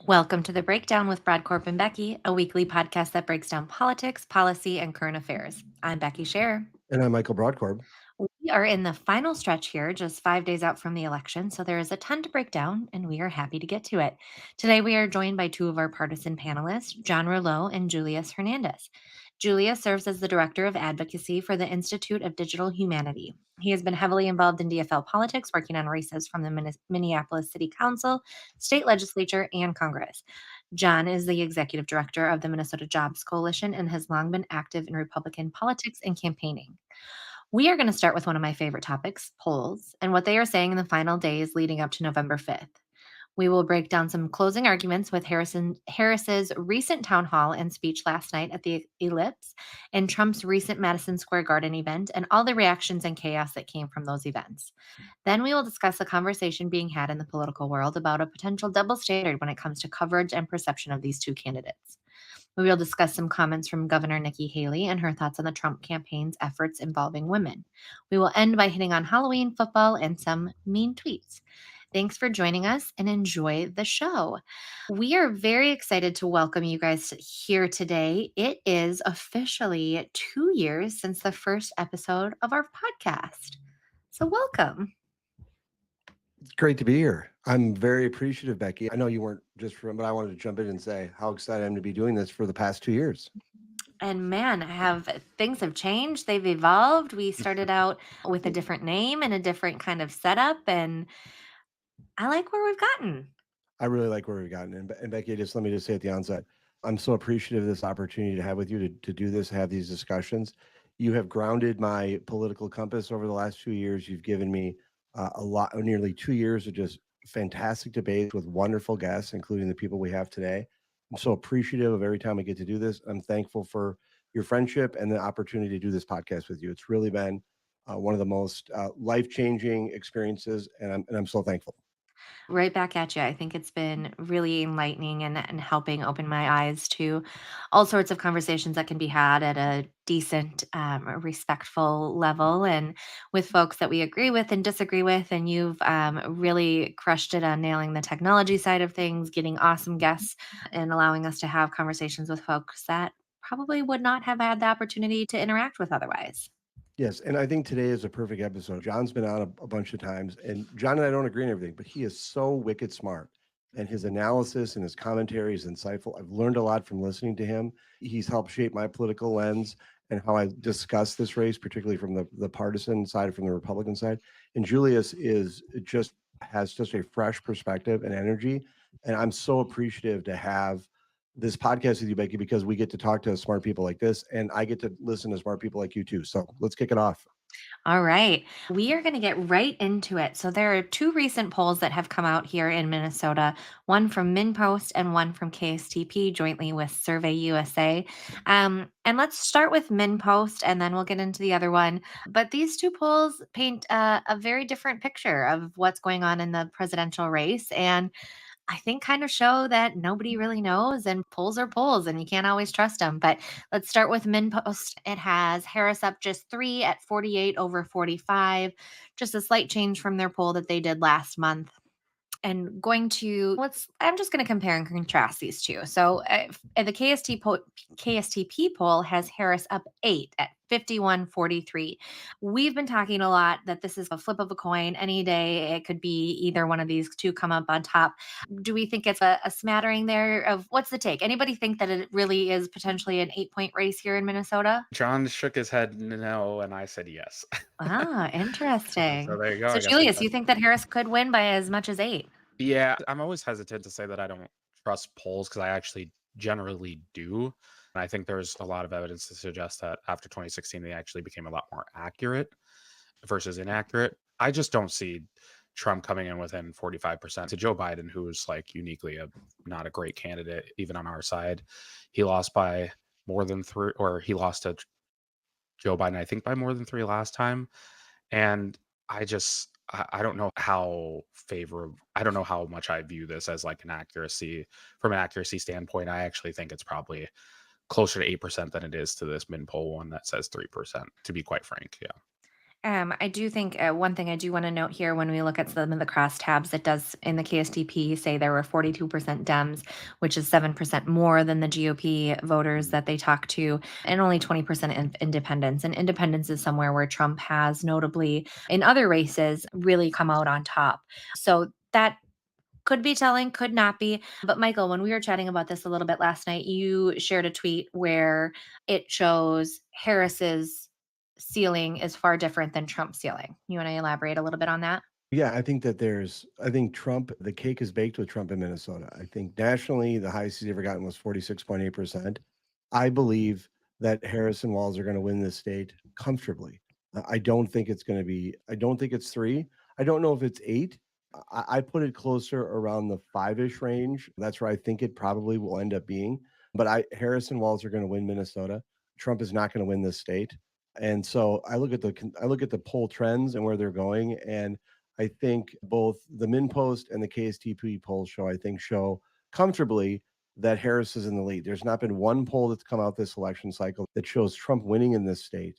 Welcome to The Breakdown with Brodkorb and Becky, a weekly podcast that breaks down politics, policy, and current affairs. I'm Becky Scherr. And I'm Michael Brodkorb. We are in the final stretch here, just 5 days out from the election, so there is a ton to break down, and we are happy to get to it. Today, we are joined by two of our partisan panelists, John Rouleau and Julius Hernandez. Julius serves as the Director of Advocacy for the Institute of Digital Humanity. He has been heavily involved in DFL politics, working on races from the Minneapolis City Council, state legislature, and Congress. John is the executive director of the Minnesota Jobs Coalition and has long been active in Republican politics and campaigning. We are going to start with one of my favorite topics, polls, and what they are saying in the final days leading up to November 5th. We will break down some closing arguments with Harris's recent town hall and speech last night at the Ellipse and Trump's recent Madison Square Garden event and all the reactions and chaos that came from those events. Then we will discuss the conversation being had in the political world about a potential double standard when it comes to coverage and perception of these two candidates. We will discuss some comments from Governor Nikki Haley and her thoughts on the Trump campaign's efforts involving women. We will end by hitting on Halloween, football, and some mean tweets. Thanks for joining us and enjoy the show. We are very excited to welcome you guys here today. It is officially 2 years since the first episode of our podcast. So, welcome. It's great to be here. I'm very appreciative, Becky. I know you weren't just from, but I wanted to jump in and say how excited I am to be doing this for the past 2 years. And man, things have changed. They've evolved. We started out with a different name and a different kind of setup, and I like where we've gotten. I really like where we've gotten. And Becky, let me just say at the onset, I'm so appreciative of this opportunity to have with you to do this, have these discussions. You have grounded my political compass over the last 2 years. You've given me nearly 2 years of just fantastic debates with wonderful guests, including the people we have today. I'm so appreciative of every time I get to do this. I'm thankful for your friendship and the opportunity to do this podcast with you. It's really been one of the most life-changing experiences, and I'm so thankful. Right back at you. I think it's been really enlightening and helping open my eyes to all sorts of conversations that can be had at a decent, respectful level and with folks that we agree with and disagree with. And you've really crushed it on nailing the technology side of things, getting awesome guests, and allowing us to have conversations with folks that probably would not have had the opportunity to interact with otherwise. Yes, and I think today is a perfect episode. John's been on a bunch of times, and John and I don't agree on everything, but he is so wicked smart, and his analysis and his commentary is insightful. I've learned a lot from listening to him. He's helped shape my political lens and how I discuss this race, particularly from the partisan side, from the Republican side. And Julius has just a fresh perspective and energy, and I'm so appreciative to have this podcast with you, Becky, because we get to talk to smart people like this, and I get to listen to smart people like you too. So let's kick it off. All right. We are going to get right into it. So, there are two recent polls that have come out here in Minnesota, one from MinnPost and one from KSTP, jointly with Survey USA. And let's start with MinnPost and then we'll get into the other one. But these two polls paint a very different picture of what's going on in the presidential race. And I think kind of show that nobody really knows and polls are polls and you can't always trust them. But let's start with MinnPost. It has Harris up just 3 at 48 over 45, just a slight change from their poll that they did last month. And I'm just going to compare and contrast these two. So the KSTP poll has Harris up 8 at 51-43. We've been talking a lot that this is a flip of a coin. Any day it could be either one of these two come up on top. Do we think it's a smattering there of what's the take? Anybody think that it really is potentially an 8-point race here in Minnesota? John shook his head no, and I said yes. Ah, So interesting. there you go. So I guess we Julius, got. you think that Harris could win by as much as 8? Yeah, I'm always hesitant to say that I don't trust polls because I actually generally do. And I think there's a lot of evidence to suggest that after 2016, they actually became a lot more accurate versus inaccurate. I just don't see Trump coming in within 45% to Joe Biden, who's like uniquely not a great candidate, even on our side. He lost by more than 3, or he lost to Joe Biden, I think, by more than 3 last time. And I don't know how favorable, I don't know how much I view this as like from an accuracy standpoint. I actually think it's probably closer to 8% than it is to this min poll one that says 3%, to be quite frank. Yeah. I do think one thing I do want to note here when we look at some of the crosstabs, it does in the KSTP say there were 42% Dems, which is 7% more than the GOP voters that they talked to, and only 20% independents. And independents is somewhere where Trump has notably in other races really come out on top. So that could be telling, could not be. But Michael, when we were chatting about this a little bit last night, you shared a tweet where it shows Harris's ceiling is far different than Trump's ceiling. You want to elaborate a little bit on that? Yeah, I think Trump, the cake is baked with Trump in Minnesota. I think nationally, the highest he's ever gotten was 46.8%. I believe that Harris and Walz are going to win this state comfortably. I don't think it's three. I don't know if it's eight. I put it closer around the five-ish range. That's where I think it probably will end up being. But Harris and Walz are going to win Minnesota. Trump is not going to win this state. And so I look at the poll trends and where they're going, and I think both the MinnPost and the KSTP polls show comfortably that Harris is in the lead. There's not been one poll that's come out this election cycle that shows Trump winning in this state.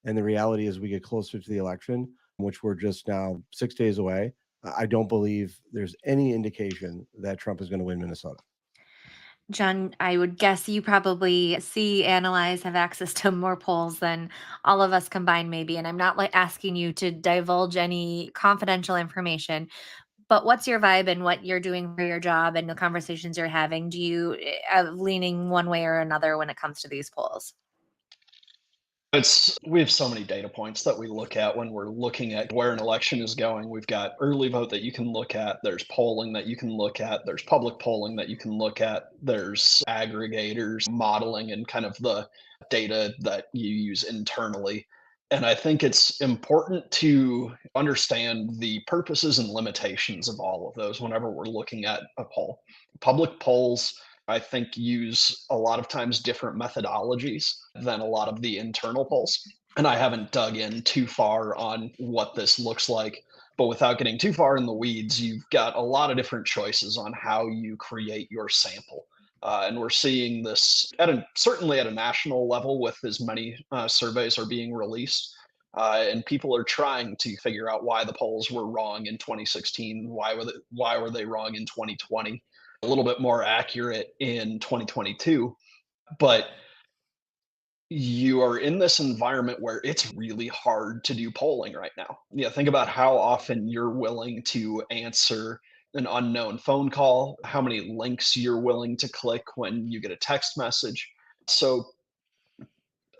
And the reality is we get closer to the election, which we're just now 6 days away. I don't believe there's any indication that Trump is going to win Minnesota. John, I would guess you probably see, analyze, have access to more polls than all of us combined, maybe. And I'm not like asking you to divulge any confidential information, but what's your vibe and what you're doing for your job and the conversations you're having? Do you leaning one way or another when it comes to these polls? We have so many data points that we look at when we're looking at where an election is going. We've got early vote that you can look at, there's polling that you can look at, there's public polling that you can look at, there's aggregators, modeling, and kind of the data that you use internally. And I think it's important to understand the purposes and limitations of all of those whenever we're looking at a poll. Public polls, I think, use a lot of times different methodologies than a lot of the internal polls. And I haven't dug in too far on what this looks like. But without getting too far in the weeds, you've got a lot of different choices on how you create your sample. And we're seeing this certainly at a national level with as many surveys are being released. And people are trying to figure out why the polls were wrong in 2016. Why were they wrong in 2020? A little bit more accurate in 2022. But you are in this environment where it's really hard to do polling right now. Yeah, think about how often you're willing to answer an unknown phone call, how many links you're willing to click when you get a text message. So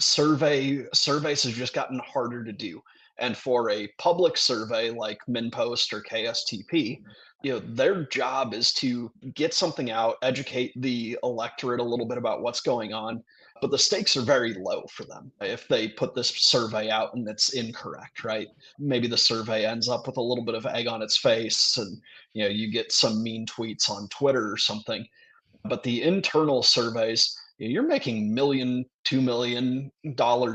surveys have just gotten harder to do. And for a public survey like MinnPost or KSTP, their job is to get something out, educate the electorate a little bit about what's going on, but the stakes are very low for them if they put this survey out and it's incorrect, right? Maybe the survey ends up with a little bit of egg on its face, and you get some mean tweets on Twitter or something. But the internal surveys, you're making $2 million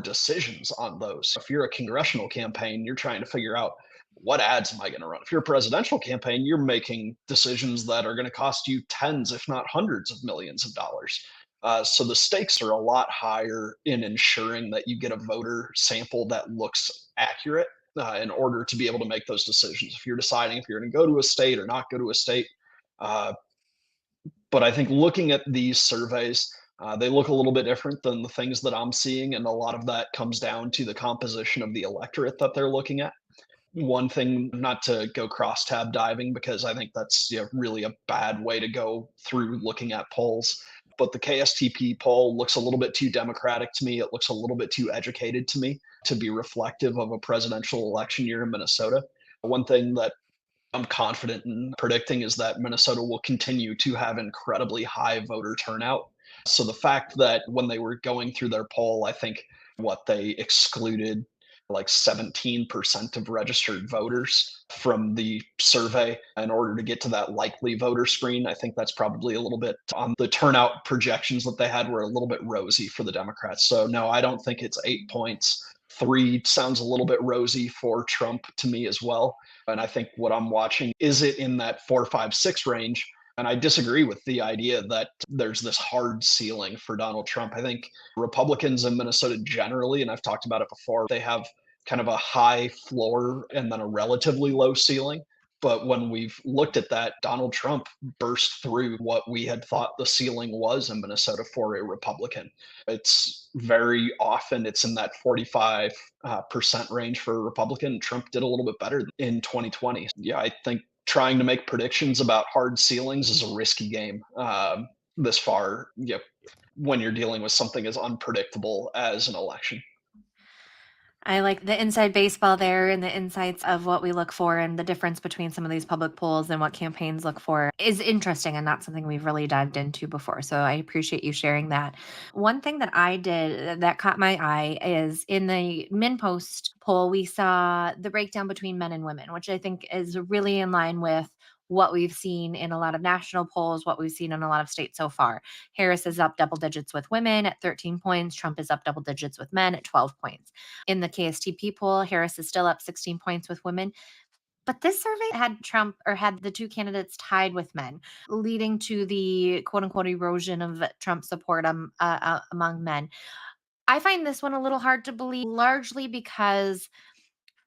decisions on those. If you're a congressional campaign, you're trying to figure out what ads am I going to run. If you're a presidential campaign, you're making decisions that are going to cost you tens, if not hundreds of millions of dollars. So the stakes are a lot higher in ensuring that you get a voter sample that looks accurate in order to be able to make those decisions. If you're deciding if you're going to go to a state or not go to a state, uh, but I think looking at these surveys, they look a little bit different than the things that I'm seeing, and a lot of that comes down to the composition of the electorate that they're looking at. One thing, not to go cross-tab diving, because I think that's really a bad way to go through looking at polls, but the KSTP poll looks a little bit too democratic to me. It looks a little bit too educated to me to be reflective of a presidential election year in Minnesota. One thing that I'm confident in predicting is that Minnesota will continue to have incredibly high voter turnout. So the fact that when they were going through their poll, I think what they excluded like 17% of registered voters from the survey in order to get to that likely voter screen. I think that's probably a little bit on the turnout projections that they had were a little bit rosy for the Democrats. So no, I don't think it's 8 points. 3 sounds a little bit rosy for Trump to me as well. And I think what I'm watching, is it in that 4, 5, 6 range? And I disagree with the idea that there's this hard ceiling for Donald Trump. I think Republicans in Minnesota generally, and I've talked about it before, they have kind of a high floor and then a relatively low ceiling. But when we've looked at that, Donald Trump burst through what we had thought the ceiling was in Minnesota for a Republican. It's very often it's in that 45 percent range for a Republican. Trump did a little bit better in 2020. Yeah, I think trying to make predictions about hard ceilings is a risky game this far. Yep, when you're dealing with something as unpredictable as an election. I like the inside baseball there and the insights of what we look for and the difference between some of these public polls and what campaigns look for is interesting and not something we've really dived into before. So I appreciate you sharing that. One thing that I did that caught my eye is in the MinnPost poll, we saw the breakdown between men and women, which I think is really in line with what we've seen in a lot of national polls, what we've seen in a lot of states so far. Harris is up double digits with women at 13 points. Trump is up double digits with men at 12 points. In the KSTP poll, Harris is still up 16 points with women. But this survey had Trump or had the two candidates tied with men, leading to the quote unquote erosion of Trump support among men. I find this one a little hard to believe, largely because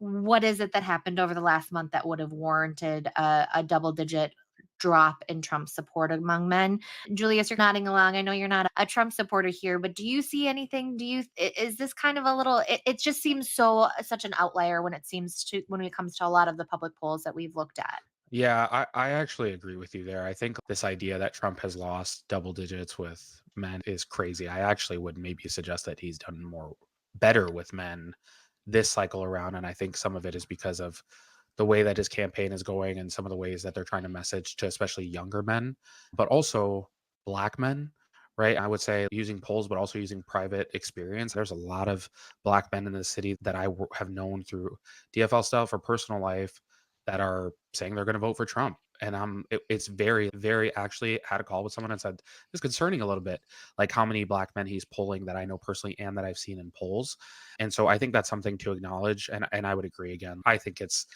what is it that happened over the last month that would have warranted a double digit drop in Trump support among men? Julius, you're nodding along. I know you're not a Trump supporter here, but do you see anything? Is this kind of a little, it just seems such an outlier when it comes to a lot of the public polls that we've looked at. Yeah, I actually agree with you there. I think this idea that Trump has lost double digits with men is crazy. I actually would maybe suggest that he's done more better with men this cycle around. And I think some of it is because of the way that his campaign is going and some of the ways that they're trying to message to especially younger men, but also black men, right? I would say using polls, but also using private experience. There's a lot of black men in the city that have known through DFL stuff or personal life that are saying they're going to vote for Trump. And it's very, very actually had a call with someone and said it's concerning a little bit, like how many black men he's polling that I know personally and that I've seen in polls. And so I think that's something to acknowledge. And I would agree again. I think it's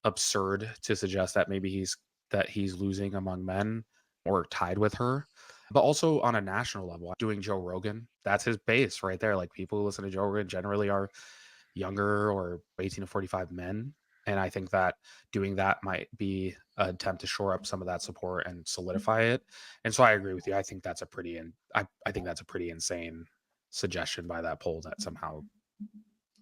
absurd to suggest that maybe he's losing among men or tied with her. But also on a national level, doing Joe Rogan, that's his base right there. Like people who listen to Joe Rogan generally are younger or 18 to 45 men. And I think that doing that might be an attempt to shore up some of that support and solidify it. And so I agree with you. I think that's I think that's a pretty insane suggestion by that poll that somehow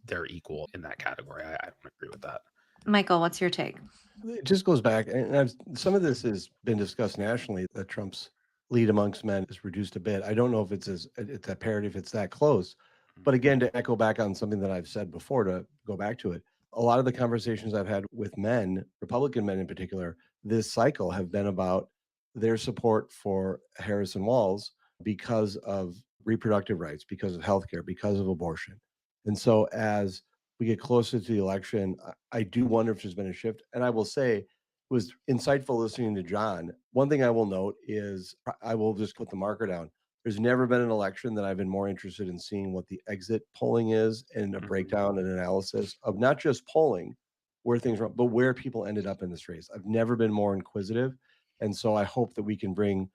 they're equal in that category. I don't agree with that. Michael, what's your take? It just goes back, and some of this has been discussed nationally, that Trump's lead amongst men is reduced a bit. I don't know if it's that parity, if it's that close. But again, to echo back on something that I've said before, to go back to it, a lot of the conversations I've had with men, Republican men in particular, this cycle have been about their support for Harris and Walz because of reproductive rights, because of healthcare, because of abortion. And so as we get closer to the election, I do wonder if there's been a shift. And I will say, it was insightful listening to John. One thing I will note is I will just put the marker down. There's never been an election that I've been more interested in seeing what the exit polling is and a breakdown and analysis of not just polling where things were, but where people ended up in this race. I've never been more inquisitive. And so I hope that we can bring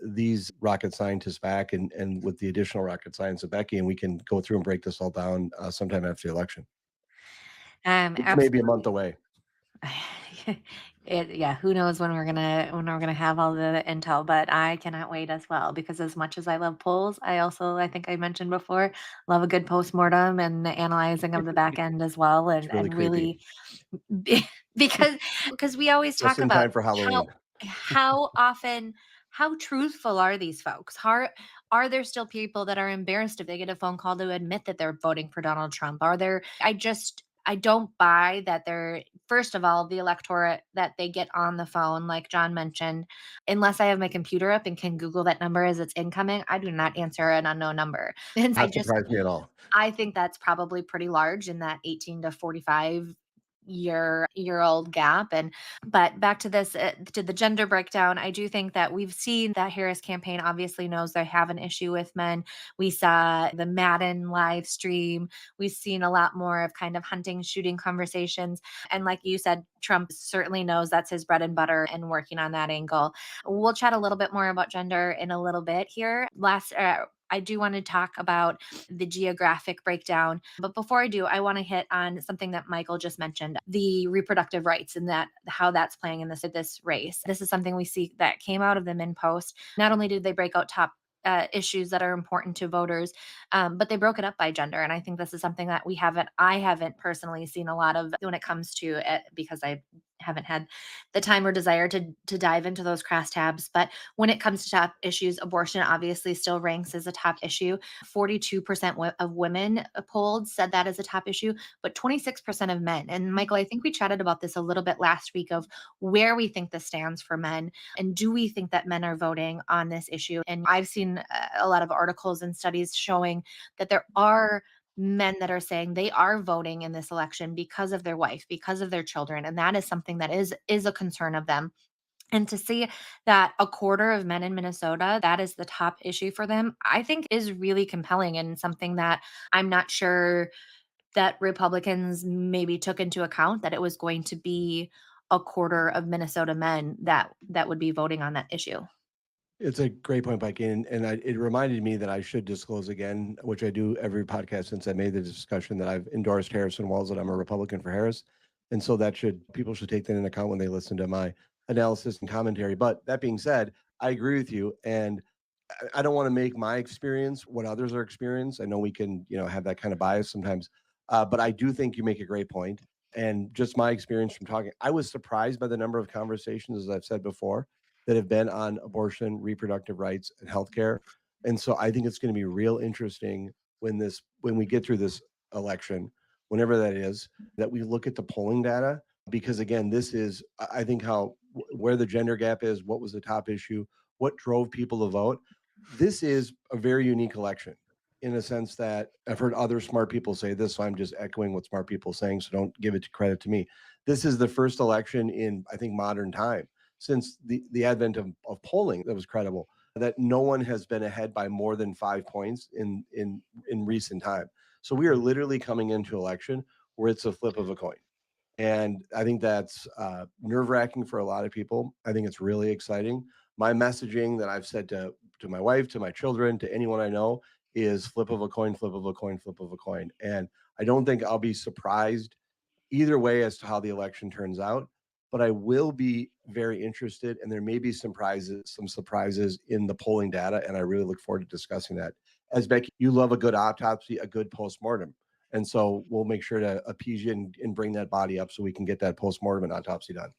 these rocket scientists back and with the additional rocket science of Becky, and we can go through and break this all down sometime after the election. It's maybe a month away. Yeah, who knows when we're gonna have all the intel, but I cannot wait as well because as much as I love polls, I think I mentioned before, love a good postmortem and the analyzing of the back end as well, It's really and creepy. really because we always Just talk in about time for Halloween. how often how truthful are these folks? Are there still people that are embarrassed if they get a phone call to admit that they're voting for Donald Trump? I don't buy that they're, first of all, the electorate that they get on the phone, like John mentioned, unless I have my computer up and can Google that number as it's incoming, I do not answer an unknown number. And Not surprised me at all. I think that's probably pretty large in that 18 to 45 year old gap. But back to this, to the gender breakdown, I do think that we've seen that Harris campaign obviously knows they have an issue with men. We saw the Madden live stream. We've seen a lot more of kind of hunting, shooting conversations. And like you said, Trump certainly knows that's his bread and butter and working on that angle. We'll chat a little bit more about gender in a little bit here. I do want to talk about the geographic breakdown. But before I do, I want to hit on something that Michael just mentioned, the reproductive rights and that how that's playing in this race. This is something we see that came out of the MinnPost. Not only did they break out top issues that are important to voters, but they broke it up by gender. And I think this is something that I haven't personally seen a lot of when it comes to it, because I haven't had the time or desire to dive into those crosstabs. But when it comes to top issues, abortion obviously still ranks as a top issue. 42% of women polled said that as a top issue, but 26% of men. And Michael, I think we chatted about this a little bit last week of where we think this stands for men. And do we think that men are voting on this issue? And I've seen a lot of articles and studies showing that there are men that are saying they are voting in this election because of their wife, because of their children. And that is something that is a concern of them. And to see that a quarter of men in Minnesota, that is the top issue for them, I think is really compelling and something that I'm not sure that Republicans maybe took into account, that it was going to be a quarter of Minnesota men that would be voting on that issue. It's a great point, Becky, it reminded me that I should disclose again, which I do every podcast since I made the discussion, that I've endorsed Harrison Walls, that I'm a Republican for Harris, and so people should take that into account when they listen to my analysis and commentary. But that being said, I agree with you, and I don't want to make my experience what others are experiencing. I know we can, have that kind of bias sometimes, but I do think you make a great point. And just my experience from talking, I was surprised by the number of conversations, as I've said before, that have been on abortion, reproductive rights, and healthcare. And so I think it's going to be real interesting when we get through this election, whenever that is, that we look at the polling data, because again, this is, I think, where the gender gap is, what was the top issue, what drove people to vote. This is a very unique election in a sense that I've heard other smart people say this, so I'm just echoing what smart people are saying, so don't give it credit to me. This is the first election in, I think, modern time since the advent of polling that was credible, that no one has been ahead by more than 5 points in recent time. So we are literally coming into election where it's a flip of a coin. And I think that's nerve-wracking for a lot of people. I think it's really exciting. My messaging that I've said to my wife, to my children, to anyone I know is flip of a coin, flip of a coin, flip of a coin. And I don't think I'll be surprised either way as to how the election turns out, but I will be very interested, and there may be some surprises in the polling data, and I really look forward to discussing that. As Becky, you love a good autopsy, a good postmortem. And so we'll make sure to appease you and bring that body up so we can get that postmortem and autopsy done.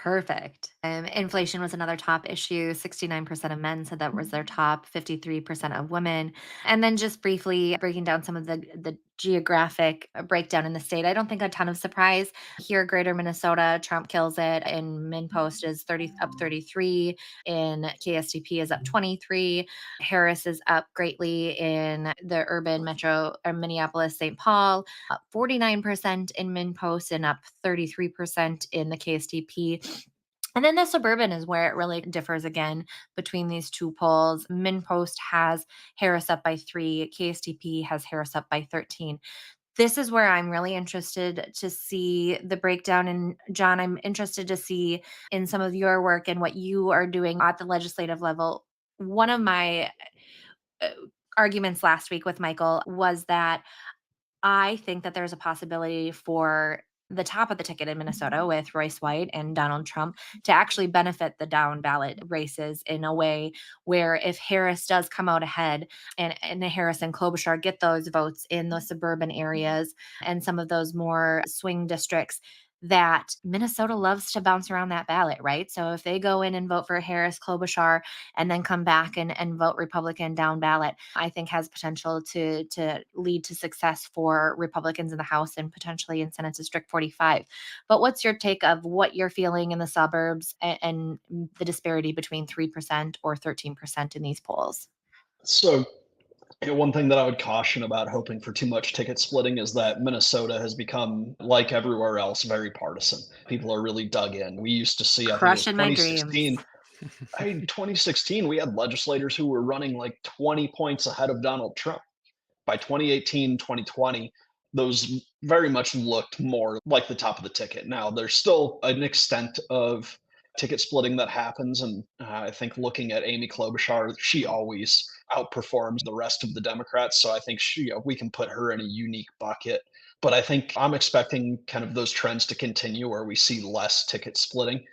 Perfect. Inflation was another top issue. 69% of men said that was their top, 53% of women. And then just briefly breaking down some of the geographic breakdown in the state. I don't think a ton of surprise. Here, greater Minnesota, Trump kills it. In MinnPost is 33. In KSTP is up 23. Harris is up greatly in the urban metro or Minneapolis, St. Paul, up 49% in MinnPost and up 33% in the KSTP. And then the Suburban is where it really differs again between these two polls. MinnPost has Harris up by 3, KSTP has Harris up by 13. This is where I'm really interested to see the breakdown. And John, I'm interested to see in some of your work and what you are doing at the legislative level. One of my uh, arguments last week with Michael was that I think that there's a possibility for the top of the ticket in Minnesota with Royce White and Donald Trump to actually benefit the down ballot races in a way where if Harris does come out ahead and Harris and Klobuchar get those votes in those suburban areas and some of those more swing districts, that Minnesota loves to bounce around that ballot, right? So if they go in and vote for Harris, Klobuchar, and then come back and vote Republican down ballot, I think has potential to lead to success for Republicans in the House and potentially in Senate District 45. But what's your take of what you're feeling in the suburbs and the disparity between 3% or 13% in these polls? So, one thing that I would caution about hoping for too much ticket splitting is that Minnesota has become, like everywhere else, very partisan. People are really dug in. We used to see, I think it was Crushing my dreams. 2016. 2016, we had legislators who were running like 20 points ahead of Donald Trump. By 2018, 2020, those very much looked more like the top of the ticket. Now, there's still an extent of ticket splitting that happens. And I think looking at Amy Klobuchar, she always outperforms the rest of the Democrats. So I think we can put her in a unique bucket. But I think I'm expecting kind of those trends to continue where we see less ticket splitting.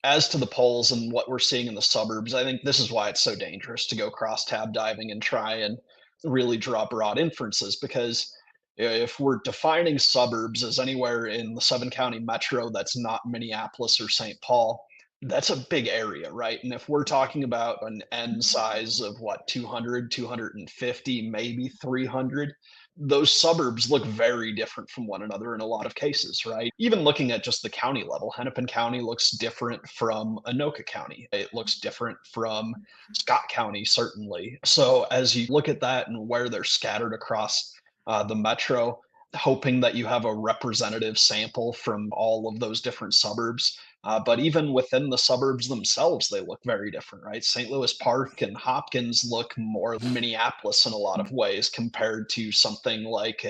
As to the polls and what we're seeing in the suburbs, I think this is why it's so dangerous to go cross-tab diving and try and really draw broad inferences, because if we're defining suburbs as anywhere in the 7-county metro that's not Minneapolis or St. Paul, that's a big area, right? And if we're talking about an N size of what, 200, 250, maybe 300, those suburbs look very different from one another in a lot of cases, right? Even looking at just the county level, Hennepin County looks different from Anoka County. It looks different from Scott County, certainly. So as you look at that and where they're scattered across the metro, hoping that you have a representative sample from all of those different suburbs. But even within the suburbs themselves, they look very different, right? St. Louis Park and Hopkins look more Minneapolis in a lot of ways compared to something like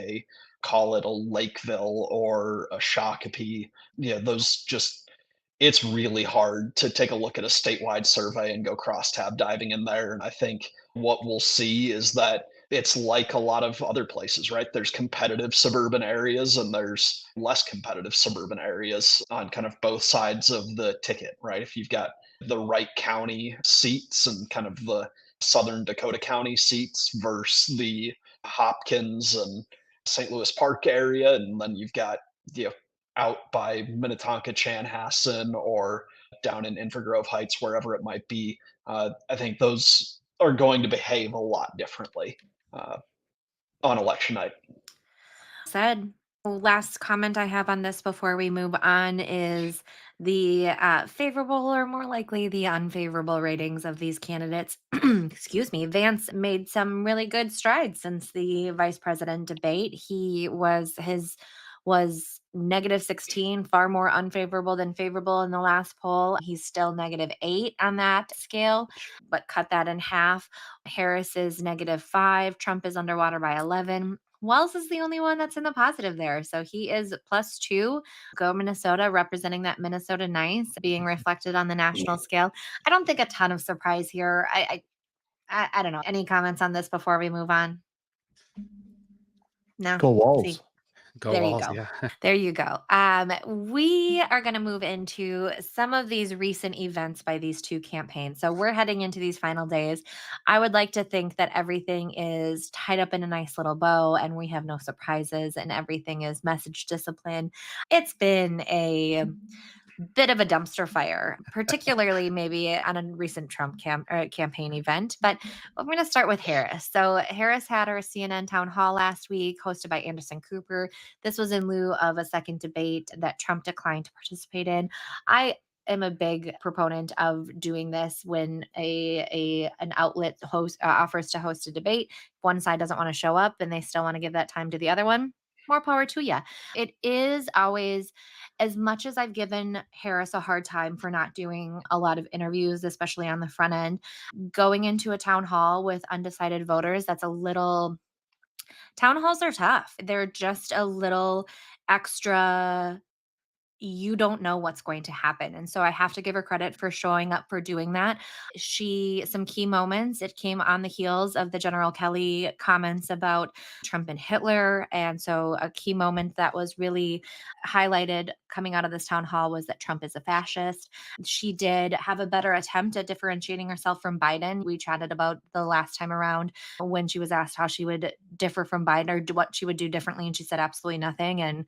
call it a Lakeville or a Shakopee. Yeah, those just, it's really hard to take a look at a statewide survey and go cross-tab diving in there. And I think what we'll see is that it's like a lot of other places, right? There's competitive suburban areas and there's less competitive suburban areas on kind of both sides of the ticket, right? If you've got the Wright County seats and kind of the Southern Dakota County seats versus the Hopkins and St. Louis Park area, and then you've got, out by Minnetonka, Chanhassen, or down in Invergrove Heights, wherever it might be. I think those are going to behave a lot differently uh, on election night. Said. Last comment I have on this before we move on is the favorable or more likely the unfavorable ratings of these candidates. Excuse me. Vance made some really good strides since the vice president debate. His was -16, far more unfavorable than favorable in the last poll. He's still -8 on that scale, but cut that in half. Harris is -5. Trump is underwater by 11. Wells is the only one that's in the positive there. So he is +2. Go Minnesota, representing that Minnesota nice being reflected on the national scale. I don't think a ton of surprise here. I don't know. Any comments on this before we move on? No. Go Walls. See, Go there you Walls, go. yeah. There you go. We are going to move into some of these recent events by these two campaigns. So we're heading into these final days. I would like to think that everything is tied up in a nice little bow and we have no surprises and everything is message discipline. It's been a bit of a dumpster fire, particularly maybe on a recent Trump campaign event. But I'm going to start with Harris. So Harris had her CNN town hall last week, hosted by Anderson Cooper. This was in lieu of a second debate that Trump declined to participate in. I am a big proponent of doing this when an outlet host offers to host a debate. If one side doesn't want to show up and they still want to give that time to the other one, more power to you. It is always, as much as I've given Harris a hard time for not doing a lot of interviews, especially on the front end, going into a town hall with undecided voters, town halls are tough. They're just a little extra. You don't know what's going to happen. And so I have to give her credit for showing up for doing that. Some key moments, it came on the heels of the General Kelly comments about Trump and Hitler. And so a key moment that was really highlighted coming out of this town hall was that Trump is a fascist. She did have a better attempt at differentiating herself from Biden. We chatted about the last time around when she was asked how she would differ from Biden or what she would do differently. And she said absolutely nothing. And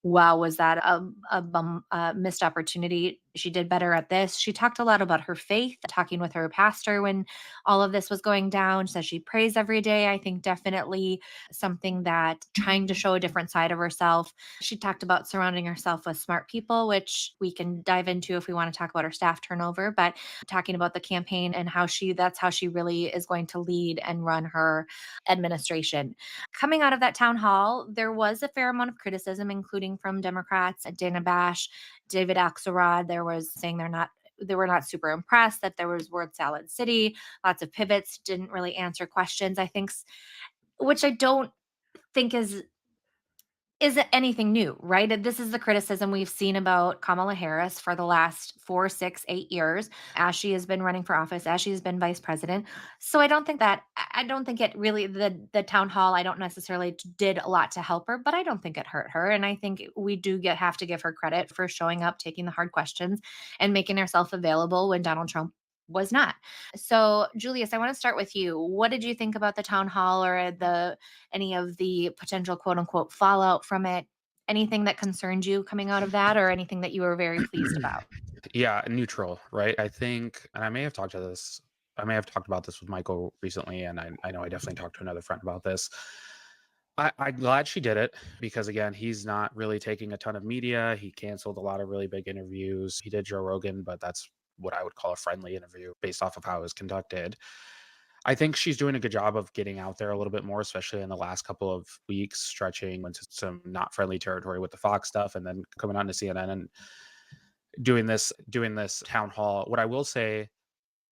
wow, was that a missed opportunity? She did better at this. She talked a lot about her faith, talking with her pastor when all of this was going down. Says she prays every day. I think definitely something that trying to show a different side of herself. She talked about surrounding herself with smart people, which we can dive into if we want to talk about her staff turnover, but talking about the campaign and that's how she really is going to lead and run her administration. Coming out of that town hall, there was a fair amount of criticism, including from Democrats, Dana Bash, David Axelrod. There was saying they were not super impressed that there was word salad city, lots of pivots, didn't really answer questions. I think, which I don't think is isn't anything new, right? This is the criticism we've seen about Kamala Harris for the last 4, 6, 8 years as she has been running for office, as she has been vice president. So I don't think it really, the town hall, I don't necessarily did a lot to help her, but I don't think it hurt her. And I think we do have to give her credit for showing up, taking the hard questions, and making herself available when Donald Trump was not. So, Julius, I want to start with you. What did you think about the town hall or any of the potential quote unquote fallout from it? Anything that concerned you coming out of that, or anything that you were very pleased about? Yeah, neutral, right? I think, and I may have talked about this with Michael recently, and I know I definitely talked to another friend about this. I'm glad she did it because, again, he's not really taking a ton of media. He canceled a lot of really big interviews. He did Joe Rogan, but that's what I would call a friendly interview based off of how it was conducted. I think she's doing a good job of getting out there a little bit more, especially in the last couple of weeks, stretching into some not friendly territory with the Fox stuff, and then coming on to CNN and doing this town hall. What I will say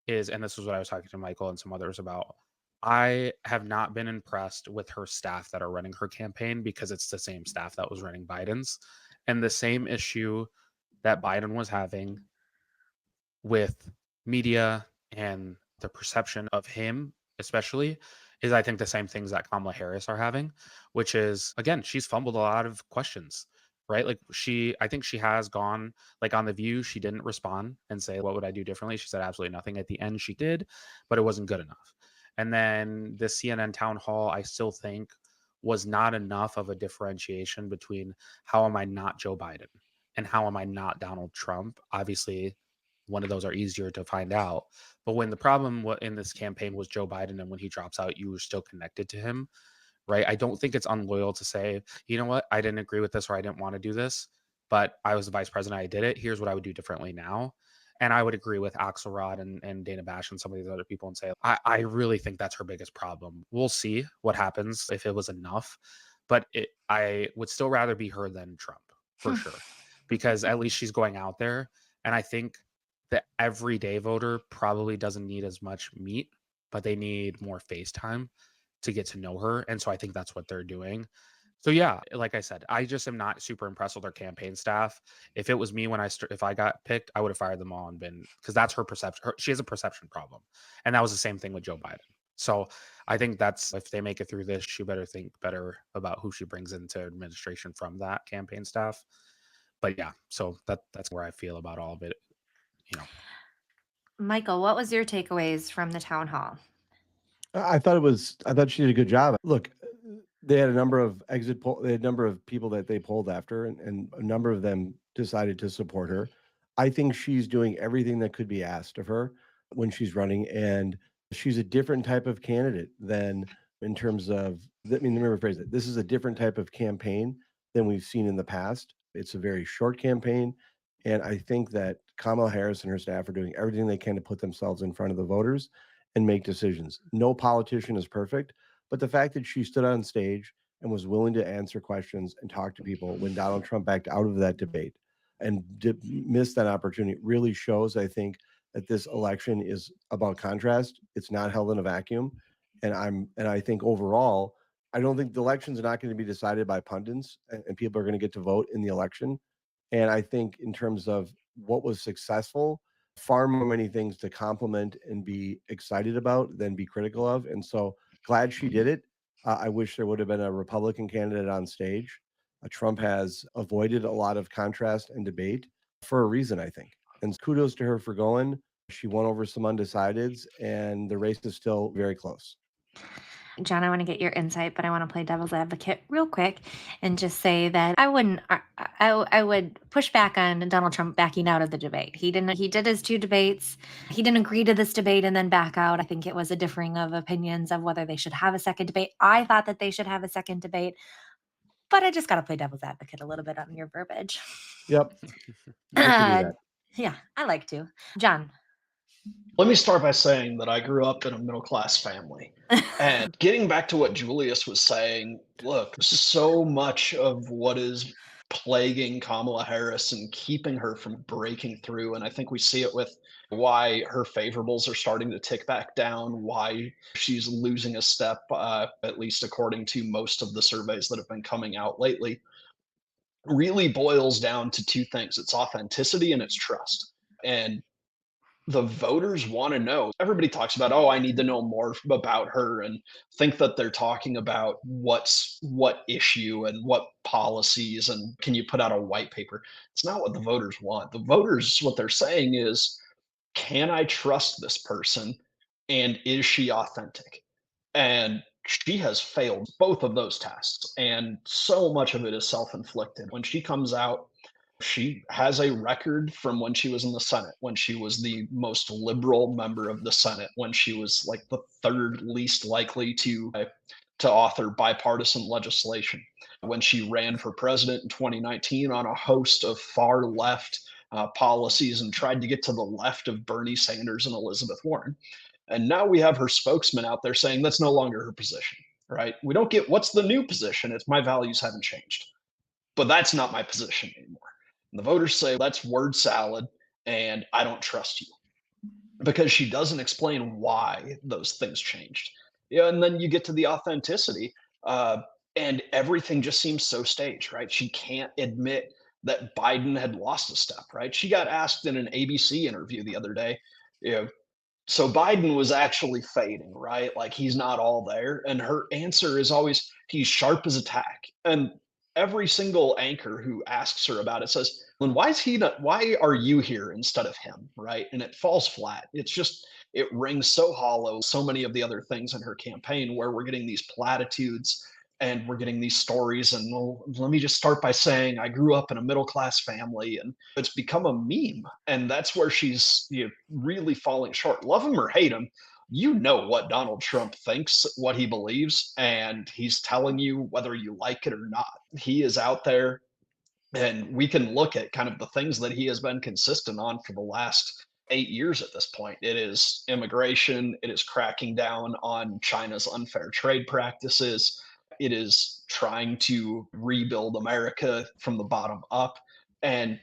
is, and this was what I was talking to Michael and some others about, I have not been impressed with her staff that are running her campaign because it's the same staff that was running Biden's. And the same issue that Biden was having with media and the perception of him, especially, is I think the same things that Kamala Harris are having, which is, again, she's fumbled a lot of questions, right? Like I think she has gone, like on The View, she didn't respond and say, what would I do differently? She said absolutely nothing. At the end, she did, but it wasn't good enough. And then the CNN town hall, I still think was not enough of a differentiation between how am I not Joe Biden and how am I not Donald Trump? Obviously, one of those are easier to find out. But when the problem in this campaign was Joe Biden, and when he drops out, you were still connected to him, right? I don't think it's unloyal to say, you know what, I didn't agree with this or I didn't want to do this, but I was the vice president, I did it. Here's what I would do differently now. And I would agree with Axelrod and Dana Bash and some of these other people and say, I really think that's her biggest problem. We'll see what happens if it was enough, but I would still rather be her than Trump for sure, because at least she's going out there. And I think the everyday voter probably doesn't need as much meat, but they need more face time to get to know her. And so I think that's what they're doing. So yeah, like I said, I just am not super impressed with their campaign staff. If it was me if I got picked, I would have fired them all and been, because that's her perception. She has a perception problem, and that was the same thing with Joe Biden. So I think that's, if they make it through this, she better think better about who she brings into administration from that campaign staff. But yeah, so that's where I feel about all of it. You know, Michael, what was your takeaways from the town hall? I thought she did a good job. Look, they had a number of exit poll, they had a number of people that they polled after, and a number of them decided to support her. I think she's doing everything that could be asked of her when she's running, and she's a different type of candidate than in terms of, let me rephrase it. This is a different type of campaign than we've seen in the past. It's a very short campaign. And I think that Kamala Harris and her staff are doing everything they can to put themselves in front of the voters and make decisions. No politician is perfect, but the fact that she stood on stage and was willing to answer questions and talk to people when Donald Trump backed out of that debate and missed that opportunity really shows, I think, that this election is about contrast. It's not held in a vacuum. And I think overall, I don't think the election's not going to be decided by pundits, and people are going to get to vote in the election. And I think in terms of what was successful, far more many things to compliment and be excited about than be critical of. And so glad she did it. I wish there would have been a Republican candidate on stage. Trump has avoided a lot of contrast and debate for a reason, I think. And kudos to her for going. She won over some undecideds, and the race is still very close. John, I want to get your insight, but I want to play devil's advocate real quick and just say that I wouldn't, I would push back on Donald Trump backing out of the debate. He did his 2 debates. He didn't agree to this debate and then back out. I think it was a differing of opinions of whether they should have a second debate. I thought that they should have a second debate, but I just got to play devil's advocate a little bit on your verbiage. Yep. You can do that. Yeah, I like to. John. Let me start by saying that I grew up in a middle class family. And getting back to what Julius was saying, look, so much of what is plaguing Kamala Harris and keeping her from breaking through, and I think we see it with why her favorables are starting to tick back down, why she's losing a step, at least according to most of the surveys that have been coming out lately. really boils down to two things. It's authenticity and it's trust. And the voters want to know. Everybody talks about, oh, I need to know more about her, and think that they're talking about what issue and what policies, and can you put out a white paper. It's not what the voters want. The voters, what they're saying is, can I trust this person, and is she authentic? And she has failed both of those tests, and so much of it is self-inflicted. When she comes out, she has a record from when she was in the Senate, when she was the most liberal member of the Senate, when she was like the third least likely to author bipartisan legislation, when she ran for president in 2019 on a host of far left policies and tried to get to the left of Bernie Sanders and Elizabeth Warren. And now we have her spokesman out there saying that's no longer her position, right? We don't get what's the new position. It's my values haven't changed, but that's not my position anymore. And the voters say that's word salad and I don't trust you, because she doesn't explain why those things changed. Yeah, and then you get to the authenticity, and everything just seems so staged, right? She can't admit that Biden had lost a step, right? She got asked in an ABC interview the other day, you know, so Biden was actually fading, right? Like he's not all there. And her answer is always, he's sharp as a tack. And every single anchor who asks her about it says, then why is he not, why are you here instead of him? Right. And it falls flat. It's just, it rings so hollow. So many of the other things in her campaign where we're getting these platitudes and we're getting these stories. And well, let me just start by saying I grew up in a middle class family, and it's become a meme. And that's where she's, you know, really falling short. Love him or hate him, you know what Donald Trump thinks, what he believes, and he's telling you whether you like it or not. He is out there, and we can look at kind of the things that he has been consistent on for the last 8 years at this point. It is immigration, it is cracking down on China's unfair trade practices, it is trying to rebuild America from the bottom up. And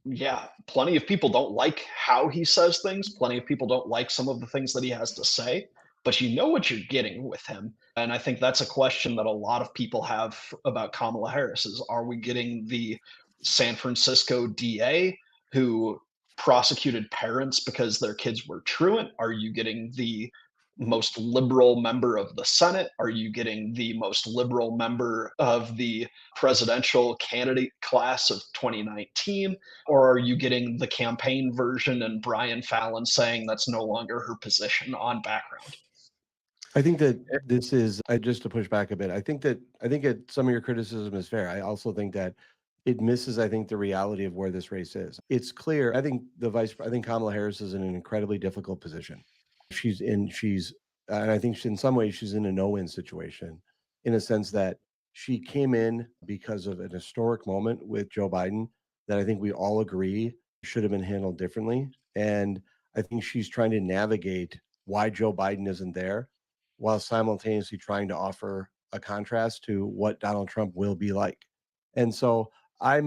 yeah, plenty of people don't like how he says things. Plenty of people don't like some of the things that he has to say, but you know what you're getting with him. And I think that's a question that a lot of people have about Kamala Harris is, are we getting the San Francisco DA who prosecuted parents because their kids were truant? Are you getting the most liberal member of the Senate? Are you getting the most liberal member of the presidential candidate class of 2019? Or are you getting the campaign version and Brian Fallon saying that's no longer her position on background? I think that this is, just to push back a bit, I think that some of your criticism is fair. I also think that it misses, I think, the reality of where this race is. It's clear. I think Kamala Harris is in an incredibly difficult position. And I think in some ways she's in a no-win situation, in a sense that she came in because of an historic moment with Joe Biden that I think we all agree should have been handled differently. And I think she's trying to navigate why Joe Biden isn't there, while simultaneously trying to offer a contrast to what Donald Trump will be like. And so I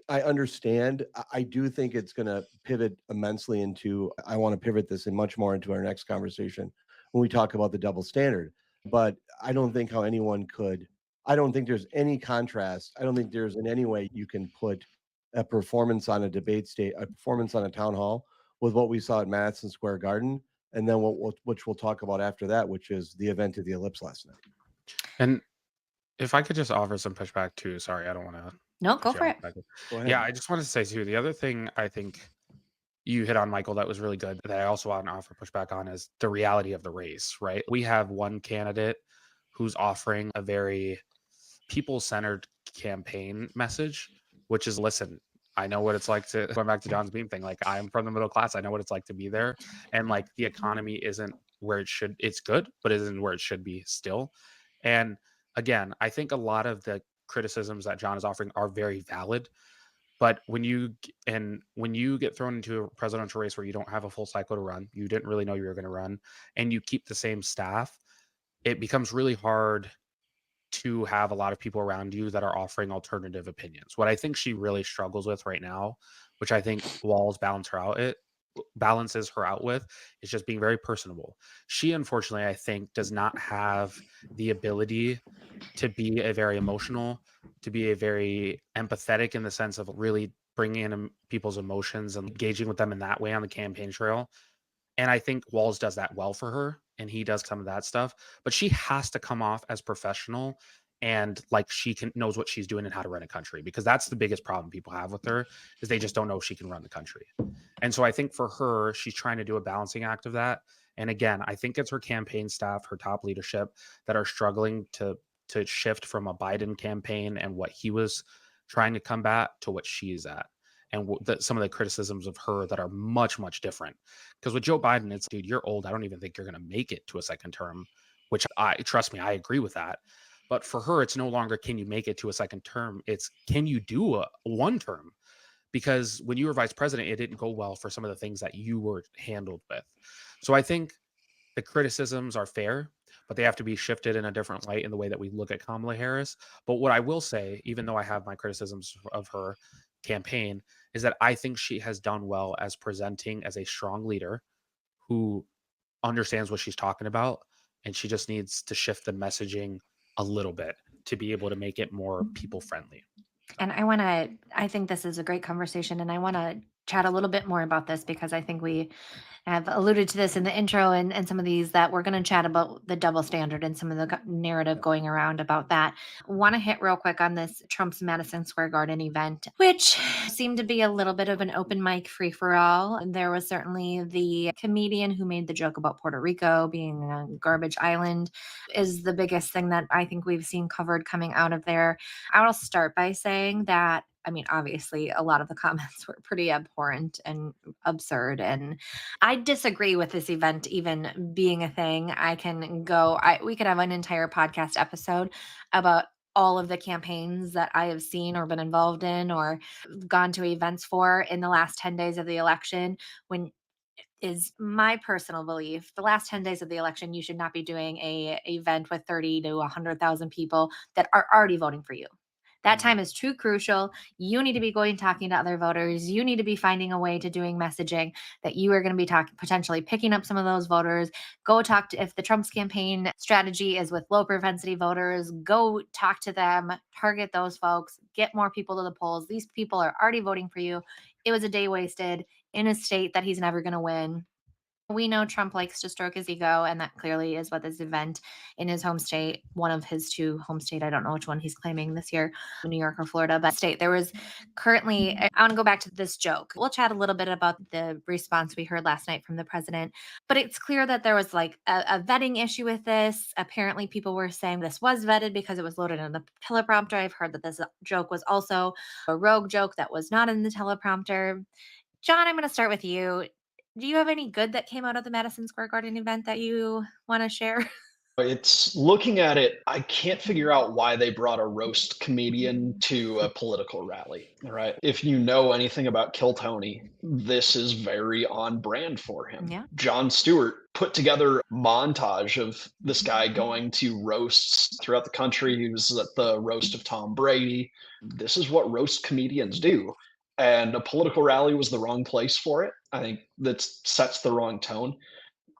understand. I do think it's going to pivot immensely into, I want to pivot this in much more into our next conversation when we talk about the double standard. But I don't think I don't think there's any contrast. I don't think there's in any way you can put a performance on a a performance on a town hall with what we saw at Madison Square Garden, and then which we'll talk about after that, which is the event at the Ellipse last night. And if I could just offer some pushback too, sorry, I don't want to. No, go for it. Go ahead. Yeah, I just wanted to say too, the other thing I think you hit on, Michael, that was really good, that I also want to offer pushback on is the reality of the race, right? We have one candidate who's offering a very people-centered campaign message, which is, listen, I know what it's like to, going back to John's meme thing, like I'm from the middle class, I know what it's like to be there. And like the economy isn't where it should, it's good, but it isn't where it should be still. And again, I think a lot of the criticisms that John is offering are very valid. But when you get thrown into a presidential race where you don't have a full cycle to run, you didn't really know you were going to run, and you keep the same staff, it becomes really hard to have a lot of people around you that are offering alternative opinions. What I think she really struggles with right now, which I think walls balance her balances her out with is just being very personable. She, unfortunately, I think, does not have the ability to be a very emotional, to be a very empathetic in the sense of really bringing in people's emotions and engaging with them in that way on the campaign trail. And I think Walz does that well for her, and he does some of that stuff. But she has to come off as professional and like she can knows what she's doing and how to run a country, because that's the biggest problem people have with her is they just don't know if she can run the country. And so I think for her, she's trying to do a balancing act of that. And again, I think it's her campaign staff, her top leadership that are struggling to shift from a Biden campaign and what he was trying to combat to what she's at, and some of the criticisms of her that are much, much different. Because with Joe Biden, it's, dude, you're old. I don't even think you're going to make it to a second term, which trust me, I agree with that. But for her, it's no longer can you make it to a second term? It's can you do a one term? Because when you were vice president, it didn't go well for some of the things that you were handled with. So I think the criticisms are fair, but they have to be shifted in a different light in the way that we look at Kamala Harris. But what I will say, even though I have my criticisms of her campaign, is that I think she has done well as presenting as a strong leader who understands what she's talking about. And she just needs to shift the messaging a little bit to be able to make it more people friendly. And I think this is a great conversation, and I want to chat a little bit more about this because I think we have alluded to this in the intro and some of these that we're going to chat about the double standard and some of the narrative going around about that. Want to hit real quick on this Trump's Madison Square Garden event, which seemed to be a little bit of an open mic free for all. There was certainly the comedian who made the joke about Puerto Rico being a garbage island is the biggest thing that I think we've seen covered coming out of there. I'll start by saying that, I mean, obviously, a lot of the comments were pretty abhorrent and absurd. And I disagree with this event even being a thing. We could have an entire podcast episode about all of the campaigns that I have seen or been involved in or gone to events for in the last 10 days of the election. When is my personal belief, the last 10 days of the election, you should not be doing a event with 30 to 100,000 people that are already voting for you. That time is too crucial. You need to be going talking to other voters. You need to be finding a way to doing messaging that you are going to be potentially picking up some of those voters. Go talk to, if the Trump's campaign strategy is with low propensity voters, go talk to them, target those folks, get more people to the polls. These people are already voting for you. It was a day wasted in a state that he's never going to win. We know Trump likes to stroke his ego, and that clearly is what this event in his home state, one of his two home state, I don't know which one he's claiming this year, New York or Florida, but state. There was currently, I want to go back to this joke. We'll chat a little bit about the response we heard last night from the president, but it's clear that there was like a vetting issue with this. Apparently people were saying this was vetted because it was loaded in the teleprompter. I've heard that this joke was also a rogue joke that was not in the teleprompter. John, I'm going to start with you. Do you have any good that came out of the Madison Square Garden event that you want to share? It's looking at it, I can't figure out why they brought a roast comedian to a political rally. All right. If you know anything about Kill Tony, this is very on brand for him. Yeah. Jon Stewart put together a montage of this guy going to roasts throughout the country. He was at the roast of Tom Brady. This is what roast comedians do. And a political rally was the wrong place for it. I think that sets the wrong tone.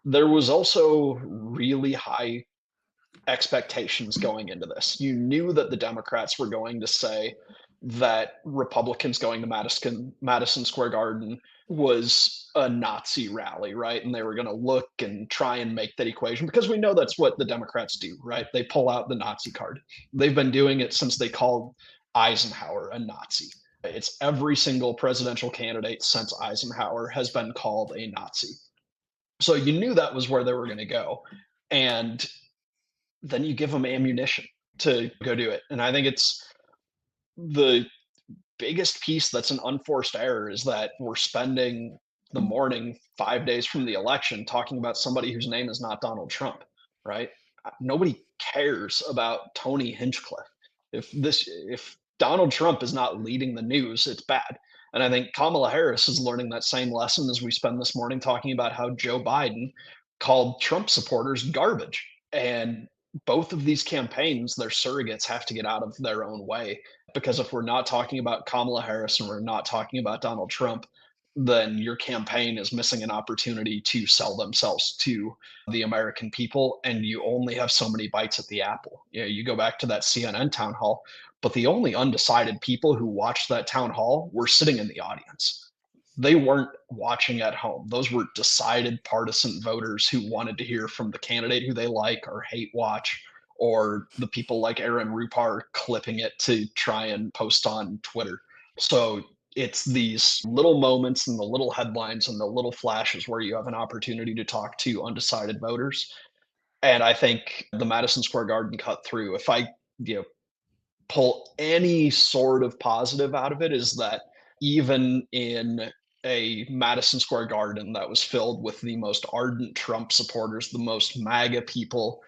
There was also really high expectations going into this. You knew that the Democrats were going to say that Republicans going to Madison Square Garden was a Nazi rally, right? And they were going to look and try and make that equation because we know that's what the Democrats do, right? They pull out the Nazi card. They've been doing it since they called Eisenhower a Nazi. It's every single presidential candidate since Eisenhower has been called a Nazi. So you knew that was where they were going to go. And then you give them ammunition to go do it. And I think it's the biggest piece that's an unforced error is that we're spending the morning 5 days from the election talking about somebody whose name is not Donald Trump, right? Nobody cares about Tony Hinchcliffe. If Donald Trump is not leading the news, it's bad. And I think Kamala Harris is learning that same lesson as we spend this morning talking about how Joe Biden called Trump supporters garbage. And both of these campaigns, their surrogates have to get out of their own way. Because if we're not talking about Kamala Harris and we're not talking about Donald Trump, then your campaign is missing an opportunity to sell themselves to the American people, and you only have so many bites at the apple. You know, you go back to that CNN town hall, but the only undecided people who watched that town hall were sitting in the audience. They weren't watching at home. Those were decided partisan voters who wanted to hear from the candidate who they like or hate watch, or the people like Aaron Rupar clipping it to try and post on Twitter. So it's these little moments and the little headlines and the little flashes where you have an opportunity to talk to undecided voters. And I think the Madison Square Garden cut through. If I, you know, pull any sort of positive out of it, is that even in a Madison Square Garden that was filled with the most ardent Trump supporters, the most MAGA people,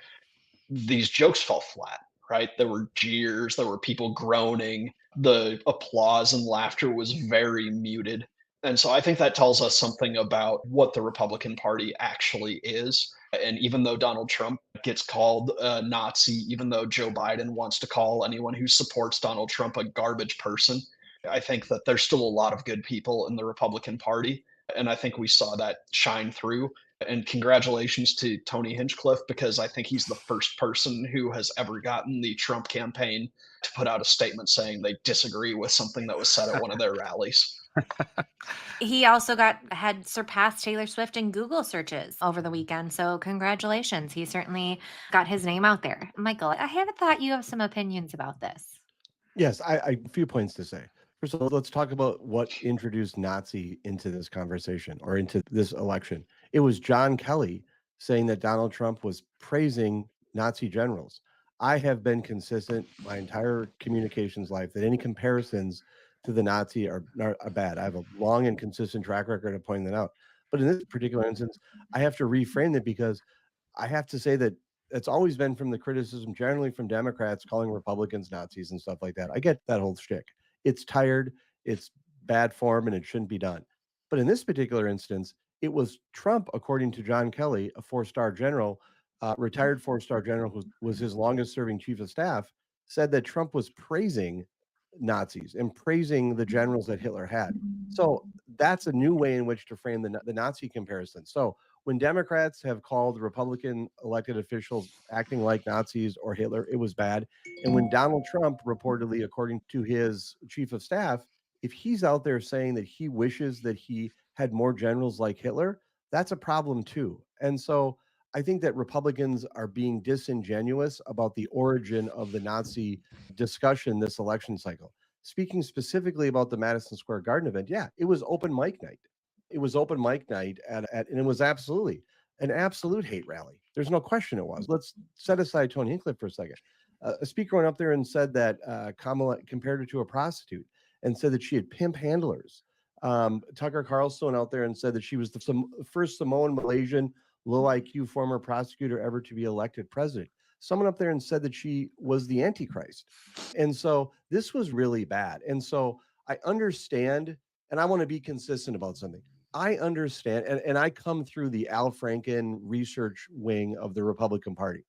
these jokes fell flat, right? There were jeers, there were people groaning, the applause and laughter was very muted. And so I think that tells us something about what the Republican Party actually is. And even though Donald Trump gets called a Nazi, even though Joe Biden wants to call anyone who supports Donald Trump a garbage person, I think that there's still a lot of good people in the Republican Party. And I think we saw that shine through. And congratulations to Tony Hinchcliffe, because I think he's the first person who has ever gotten the Trump campaign to put out a statement saying they disagree with something that was said at one of their rallies. He also had surpassed Taylor Swift in Google searches over the weekend. So congratulations. He certainly got his name out there. Michael, I have a thought you have some opinions about this. Yes, I a few points to say. First of all, let's talk about what introduced Nazi into this conversation or into this election. It was John Kelly saying that Donald Trump was praising Nazi generals. I have been consistent my entire communications life that any comparisons to the Nazi are bad. I have a long and consistent track record of pointing that out. But in this particular instance, I have to reframe it because I have to say that it's always been from the criticism, generally from Democrats calling Republicans Nazis and stuff like that. I get that whole shtick. It's tired, it's bad form, and it shouldn't be done. But in this particular instance, it was Trump, according to John Kelly, a four-star general, retired four-star general who was his longest-serving chief of staff, said that Trump was praising Nazis and praising the generals that Hitler had. So that's a new way in which to frame the Nazi comparison. So when Democrats have called Republican elected officials acting like Nazis or Hitler, it was bad. And when Donald Trump reportedly, according to his chief of staff, if he's out there saying that he wishes that he had more generals like Hitler, that's a problem too. And so I think that Republicans are being disingenuous about the origin of the Nazi discussion this election cycle. Speaking specifically about the Madison Square Garden event, yeah, it was open mic night. It was open mic night and it was absolutely an absolute hate rally. There's no question it was. Let's set aside Tony Hinchcliffe for a second. A speaker went up there and said that Kamala compared her to a prostitute and said that she had pimp handlers. Tucker Carlson went out there and said that she was the first Samoan Malaysian low IQ former prosecutor ever to be elected president. Someone up there and said that she was the Antichrist. And so this was really bad. And so I understand, and I want to be consistent about something. I understand, and I come through the Al Franken research wing of the Republican Party.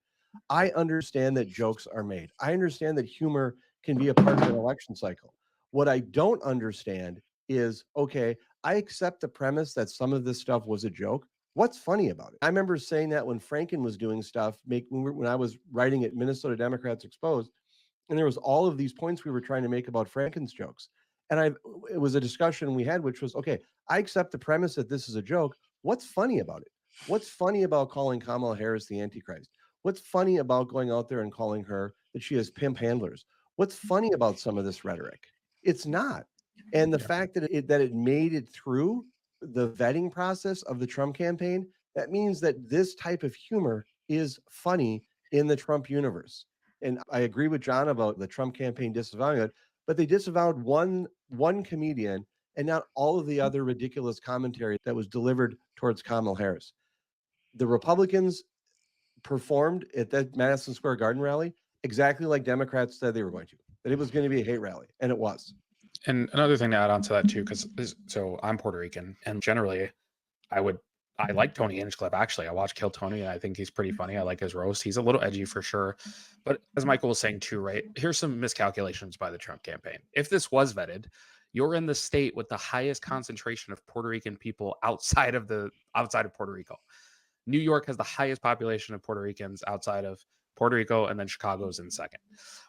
I understand that jokes are made. I understand that humor can be a part of an election cycle. What I don't understand is, okay, I accept the premise that some of this stuff was a joke. What's funny about it? I remember saying that when Franken was doing stuff, when I was writing at Minnesota Democrats Exposed, and there was all of these points we were trying to make about Franken's jokes. And it was a discussion we had, which was, okay, I accept the premise that this is a joke. What's funny about it? What's funny about calling Kamala Harris the Antichrist? What's funny about going out there and calling her that she has pimp handlers? What's funny about some of this rhetoric? It's not. And the fact that it made it through the vetting process of the Trump campaign, that means that this type of humor is funny in the Trump universe. And I agree with John about the Trump campaign disavowing it, but they disavowed one comedian and not all of the other ridiculous commentary that was delivered towards Kamala Harris. The Republicans performed at that Madison Square Garden rally exactly like Democrats said they were going to, that it was going to be a hate rally, and it was. And another thing to add on to that too, because so I'm Puerto Rican, and generally I like Tony Hinchcliffe. Actually, I watch Kill Tony, and I think he's pretty funny. I like his roast. He's a little edgy for sure. But as Michael was saying too, right? Here's some miscalculations by the Trump campaign. If this was vetted, You're in the state with the highest concentration of Puerto Rican people outside of Puerto Rico. New York has the highest population of Puerto Ricans outside of Puerto Rico, and then Chicago's in second.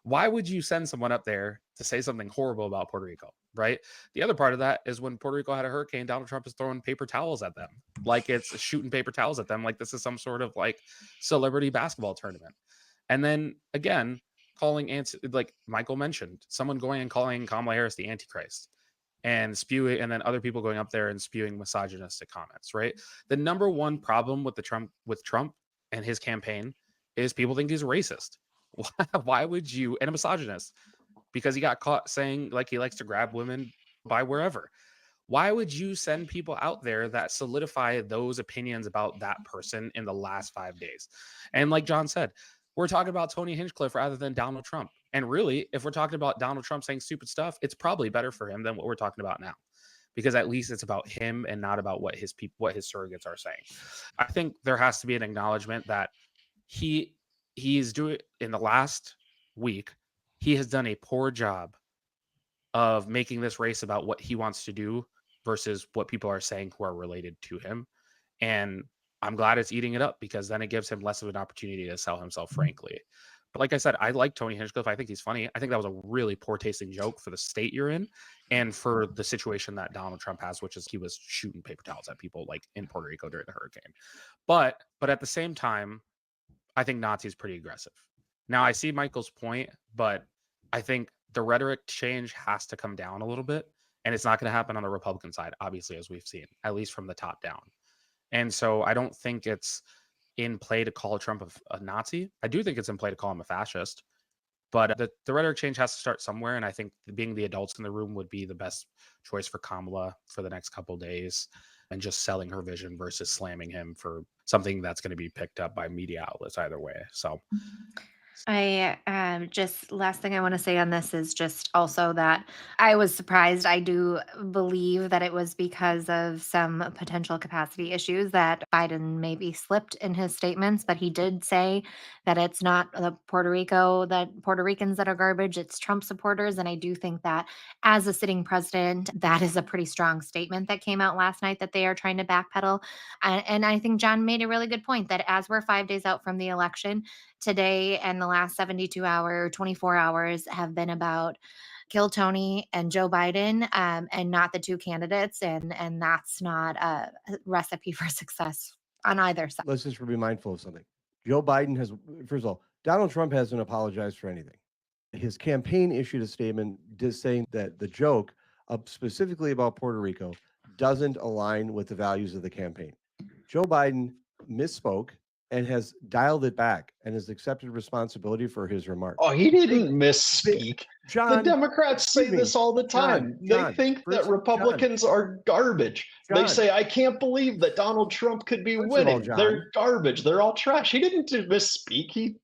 Why would you send someone up there to say something horrible about Puerto Rico, right? The other part of that is when Puerto Rico had a hurricane, Donald Trump is throwing paper towels at them, like it's shooting paper towels at them, like this is some sort of like celebrity basketball tournament. And then again, like Michael mentioned, someone going and calling Kamala Harris the Antichrist and spewing, and then other people going up there and spewing misogynistic comments, right? The number one problem with Trump and his campaign is people think he's a racist. Why would you, and a misogynist, because he got caught saying like he likes to grab women by wherever. Why would you send people out there that solidify those opinions about that person in the last 5 days? And like John said, we're talking about Tony Hinchcliffe rather than Donald Trump. And really, if we're talking about Donald Trump saying stupid stuff, it's probably better for him than what we're talking about now, because at least it's about him and not about what his surrogates are saying. I think there has to be an acknowledgement that he's doing, in the last week, he has done a poor job of making this race about what he wants to do versus what people are saying who are related to him. And I'm glad it's eating it up, because then it gives him less of an opportunity to sell himself, frankly. But like I said, I like Tony Hinchcliffe. I think he's funny. I think that was a really poor tasting joke for the state you're in and for the situation that Donald Trump has, which is he was shooting paper towels at people like in Puerto Rico during the hurricane. But at the same time, I think Nazi's pretty aggressive. Now, I see Michael's point, but I think the rhetoric change has to come down a little bit, and it's not going to happen on the Republican side, obviously, as we've seen, at least from the top down. And so I don't think it's in play to call Trump a Nazi. I do think it's in play to call him a fascist, but the rhetoric change has to start somewhere, and I think being the adults in the room would be the best choice for Kamala for the next couple of days, and just selling her vision versus slamming him for something that's going to be picked up by media outlets either way. So I just last thing I want to say on this is just also that I was surprised. I do believe that it was because of some potential capacity issues that Biden maybe slipped in his statements, but he did say that it's not the Puerto Ricans that are garbage, it's Trump supporters. And I do think that as a sitting president, that is a pretty strong statement that came out last night that they are trying to backpedal. And I think John made a really good point that as we're 5 days out from the election, today and the last 72 hour 24 hours have been about kill Tony and Joe Biden, and not the two candidates, and that's not a recipe for success on either side. Let's just be mindful of something. Joe Biden has, first of all, Donald Trump hasn't apologized for anything. His campaign issued a statement just saying that the joke, specifically about Puerto Rico, doesn't align with the values of the campaign. Joe Biden misspoke and has dialed it back and has accepted responsibility for his remarks. Oh, he didn't misspeak. John, the Democrats say this all the time. John, they think that Republicans are garbage. They say, I can't believe that Donald Trump could be winning. They're garbage. They're all trash. He didn't misspeak. He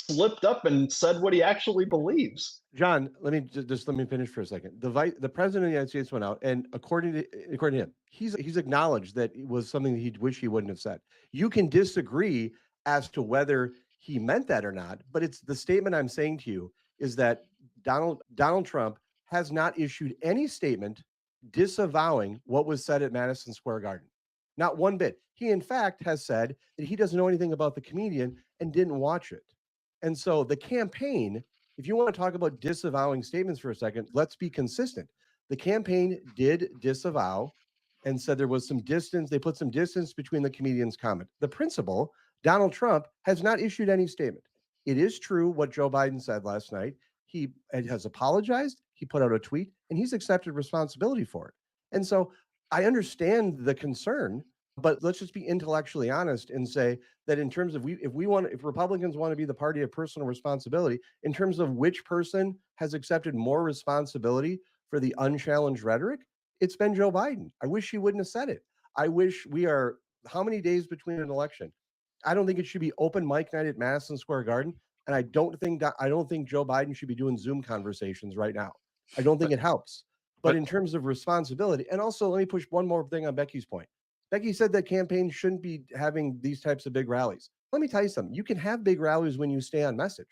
slipped up and said what he actually believes. John, let me finish for a second. The president of the United States went out, and according to him, he's acknowledged that it was something that he'd wish he wouldn't have said. You can disagree as to whether he meant that or not, but it's the statement I'm saying to you is that Donald Trump has not issued any statement disavowing what was said at Madison Square Garden. Not one bit. He, in fact, has said that he doesn't know anything about the comedian and didn't watch it. And so the campaign, if you want to talk about disavowing statements for a second, let's be consistent. The campaign did disavow and said there was some distance. They put some distance between the comedian's comment. The principal, Donald Trump, has not issued any statement. It is true what Joe Biden said last night. He has apologized. He put out a tweet, and he's accepted responsibility for it. And so I understand the concern, but let's just be intellectually honest and say that in terms of if Republicans want to be the party of personal responsibility, in terms of which person has accepted more responsibility for the unchallenged rhetoric, it's been Joe Biden. I wish he wouldn't have said it. I wish we are how many days between an election? I don't think it should be open mic night at Madison Square Garden, and I don't think Joe Biden should be doing Zoom conversations right now. I don't think it helps. But in terms of responsibility, and also let me push one more thing on Becky's point. Becky said that campaigns shouldn't be having these types of big rallies. Let me tell you something. You can have big rallies when you stay on message.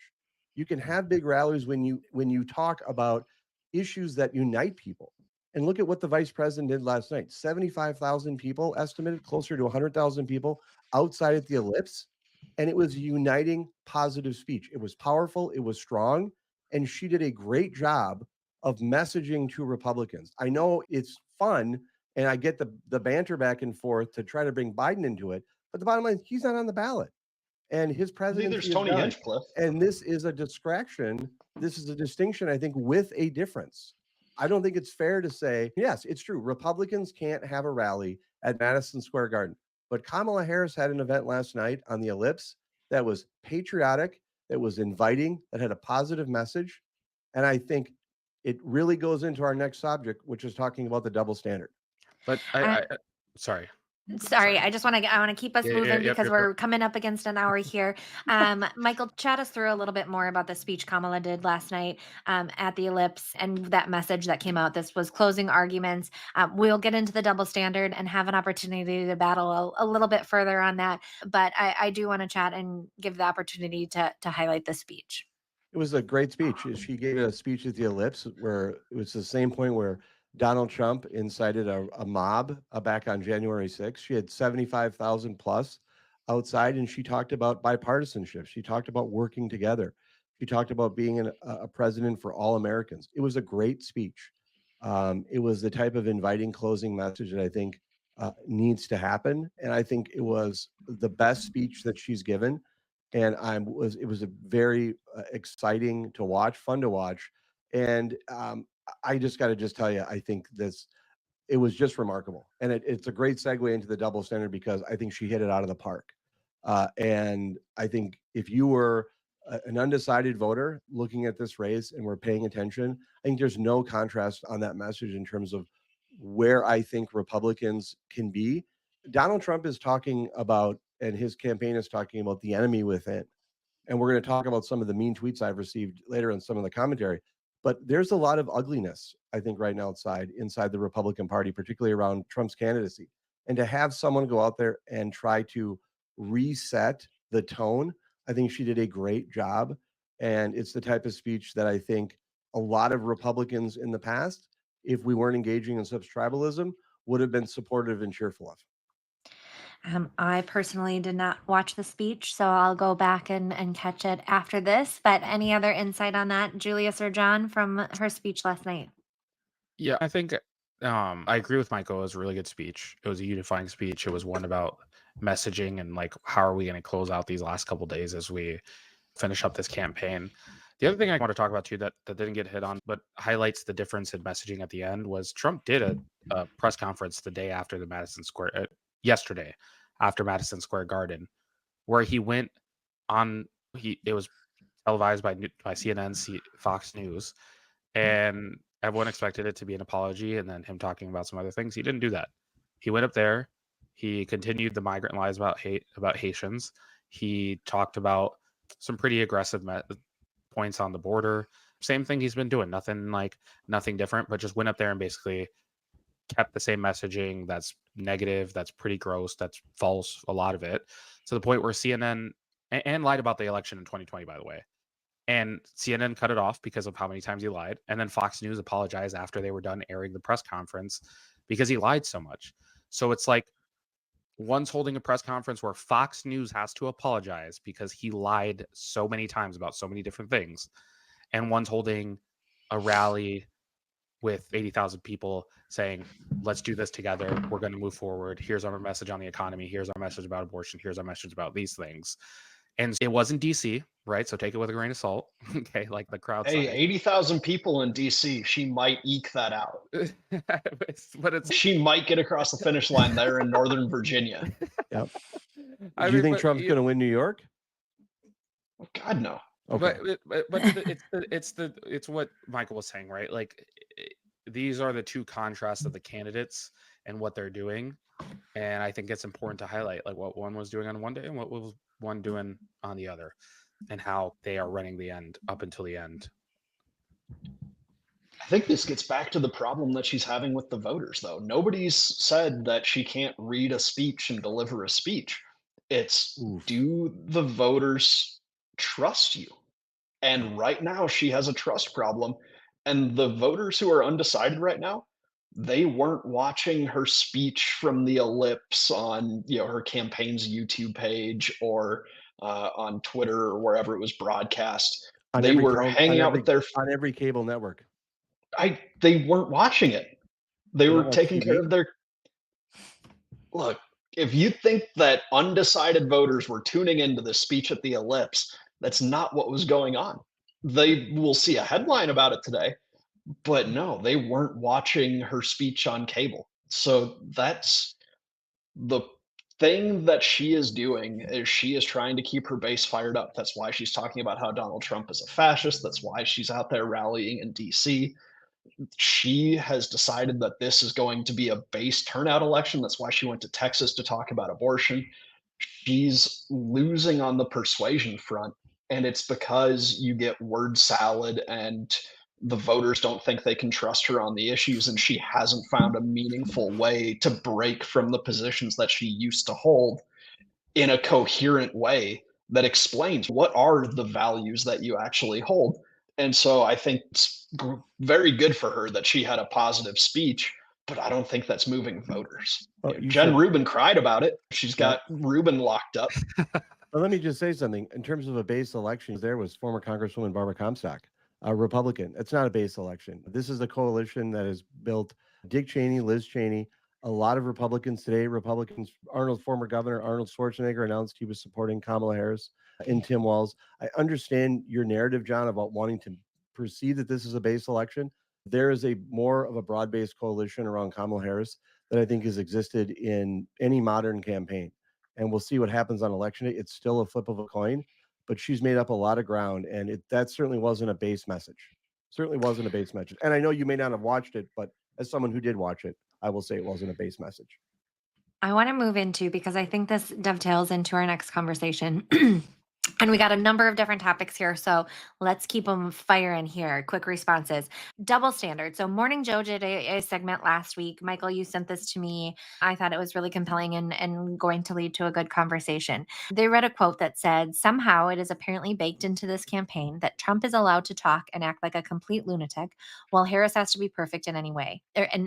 You can have big rallies when you talk about issues that unite people. And look at what the vice president did last night. 75,000 people estimated, closer to 100,000 people outside at the Ellipse. And it was a uniting positive speech. It was powerful, it was strong, and she did a great job of messaging to Republicans. I know it's fun, and I get the banter back and forth to try to bring Biden into it, but the bottom line is he's not on the ballot, and his Neither's presidency is Tony done. Hinchcliffe. And this is a distraction. This is a distinction, I think, with a difference. I don't think it's fair to say, yes, it's true. Republicans can't have a rally at Madison Square Garden. But Kamala Harris had an event last night on the Ellipse that was patriotic, that was inviting, that had a positive message. And I think it really goes into our next subject, which is talking about the double standard. But I- sorry. Sorry, I want to keep us Yeah, moving yep, because yep, we're coming up against an hour here. Michael, chat us through a little bit more about the speech Kamala did last night at the Ellipse and that message that came out. This was closing arguments. We'll get into the double standard and have an opportunity to battle a little bit further on that. But I do want to chat and give the opportunity to highlight the speech. It was a great speech. She gave a speech at the Ellipse where it was the same point where Donald Trump incited a mob back on January 6th. She had 75,000 plus outside, and she talked about bipartisanship. She talked about working together. She talked about being a president for all Americans. It was a great speech. It was the type of inviting closing message that I think needs to happen. And I think it was the best speech that she's given. And it was a very exciting to watch, fun to watch. And I just got to tell you, I think it was just remarkable. And it's a great segue into the double standard because I think she hit it out of the park. And I think if you were an undecided voter looking at this race and were paying attention, I think there's no contrast on that message in terms of where I think Republicans can be. Donald Trump is talking about, and his campaign is talking about the enemy within. And we're going to talk about some of the mean tweets I've received later in some of the commentary. But there's a lot of ugliness, I think, right now inside the Republican Party, particularly around Trump's candidacy. And to have someone go out there and try to reset the tone, I think she did a great job. And it's the type of speech that I think a lot of Republicans in the past, if we weren't engaging in such tribalism, would have been supportive and cheerful of. I personally did not watch the speech, so I'll go back and catch it after this. But any other insight on that, Julius or John, from her speech last night? Yeah, I think I agree with Michael. It was a really good speech. It was a unifying speech. It was one about messaging and like how are we going to close out these last couple days as we finish up this campaign. The other thing I want to talk about too that didn't get hit on, but highlights the difference in messaging at the end was Trump did a press conference the day after the Madison Square, yesterday after Madison Square Garden, where he went on. It was televised by CNN, Fox News, and everyone expected it to be an apology and then him talking about some other things. He didn't do that. He went up there. He continued the migrant lies about Haitians. He talked about some pretty aggressive points on the border. Same thing he's been doing. Nothing different, but just went up there and basically kept the same messaging that's negative, that's pretty gross, that's false, a lot of it, to the point where CNN and lied about the election in 2020, by the way. And CNN cut it off because of how many times he lied. And then Fox News apologized after they were done airing the press conference because he lied so much. So it's like one's holding a press conference where Fox News has to apologize because he lied so many times about so many different things. And one's holding a rally with 80,000 people saying, let's do this together. We're going to move forward. Here's our message on the economy. Here's our message about abortion. Here's our message about these things. And it wasn't DC, right? So take it with a grain of salt. Okay, like the crowd Hey, size. 80,000 people in DC. She might eke that out. But it's She might get across the finish line there in Northern Virginia. Yep. Do you think Trump's going to win New York? Oh, God, no. Okay. But it's what Michael was saying, right? Like these are the two contrasts of the candidates and what they're doing. And I think it's important to highlight like what one was doing on one day and what was one doing on the other, and how they are running the end up until the end. I think this gets back to the problem that she's having with the voters, though. Nobody's said that she can't read a speech and deliver a speech. It's do the voters trust you? And right now she has a trust problem. And the voters who are undecided right now, They weren't watching her speech from the Ellipse on, her campaign's YouTube page or on Twitter or wherever it was broadcast. On They every were cable, hanging out with their. on every cable network. They weren't watching it. They They were don't watch taking care TV. of their. Look, if you think that undecided voters were tuning into the speech at the Ellipse, that's not what was going on. They will see a headline about it today, but no, they weren't watching her speech on cable. So that's the thing that she is doing is she is trying to keep her base fired up. That's why she's talking about how Donald Trump is a fascist. That's why she's out there rallying in DC. She has decided that this is going to be a base turnout election. That's why she went to Texas to talk about abortion. She's losing on the persuasion front, and it's because you get word salad and the voters don't think they can trust her on the issues, and she hasn't found a meaningful way to break from the positions that she used to hold in a coherent way that explains what are the values that you actually hold. And so I think it's very good for her that she had a positive speech, but I don't think that's moving voters. Well, you Jen said, Rubin cried about it. She's yeah. got Rubin locked up. Well, let me just say something. In terms of a base election, there was former Congresswoman Barbara Comstock, a Republican. It's not a base election. This is a coalition that has built Dick Cheney, Liz Cheney, a lot of Republicans today. Republicans, former Governor Arnold Schwarzenegger announced he was supporting Kamala Harris and Tim Walz. I understand your narrative, John, about wanting to perceive that this is a base election. There is a more of a broad-based coalition around Kamala Harris that I think has existed in any modern campaign. And we'll see what happens on election day. It's still a flip of a coin, but she's made up a lot of ground, and that certainly wasn't a base message. Certainly wasn't a base message. And I know you may not have watched it, but as someone who did watch it, I will say it wasn't a base message. I want to move into, because I think this dovetails into our next conversation. And we got a number of different topics here, so let's keep them firing here. Quick responses. Double standard. So Morning Joe did a segment last week. Michael, you sent this to me. I thought it was really compelling and going to lead to a good conversation. They read a quote that said, somehow it is apparently baked into this campaign that Trump is allowed to talk and act like a complete lunatic, while Harris has to be perfect in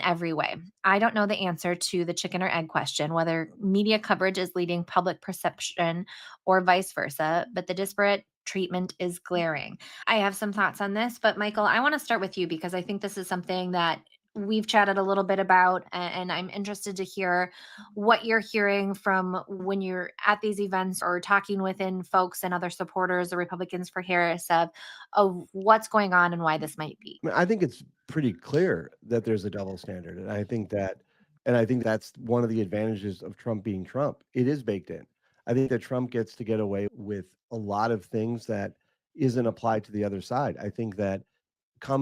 every way. I don't know the answer to the chicken or egg question, whether media coverage is leading public perception or vice versa, but the disparate treatment is glaring. I have some thoughts on this, but Michael, I want to start with you because I think this is something that we've chatted a little bit about, and I'm interested to hear what you're hearing from when you're at these events or talking within folks and other supporters or Republicans for Harris of what's going on and why this might be. I mean, I think it's pretty clear that there's a double standard. And I think that's one of the advantages of Trump being Trump. It is baked in. I think that Trump gets to get away with a lot of things that isn't applied to the other side. I think that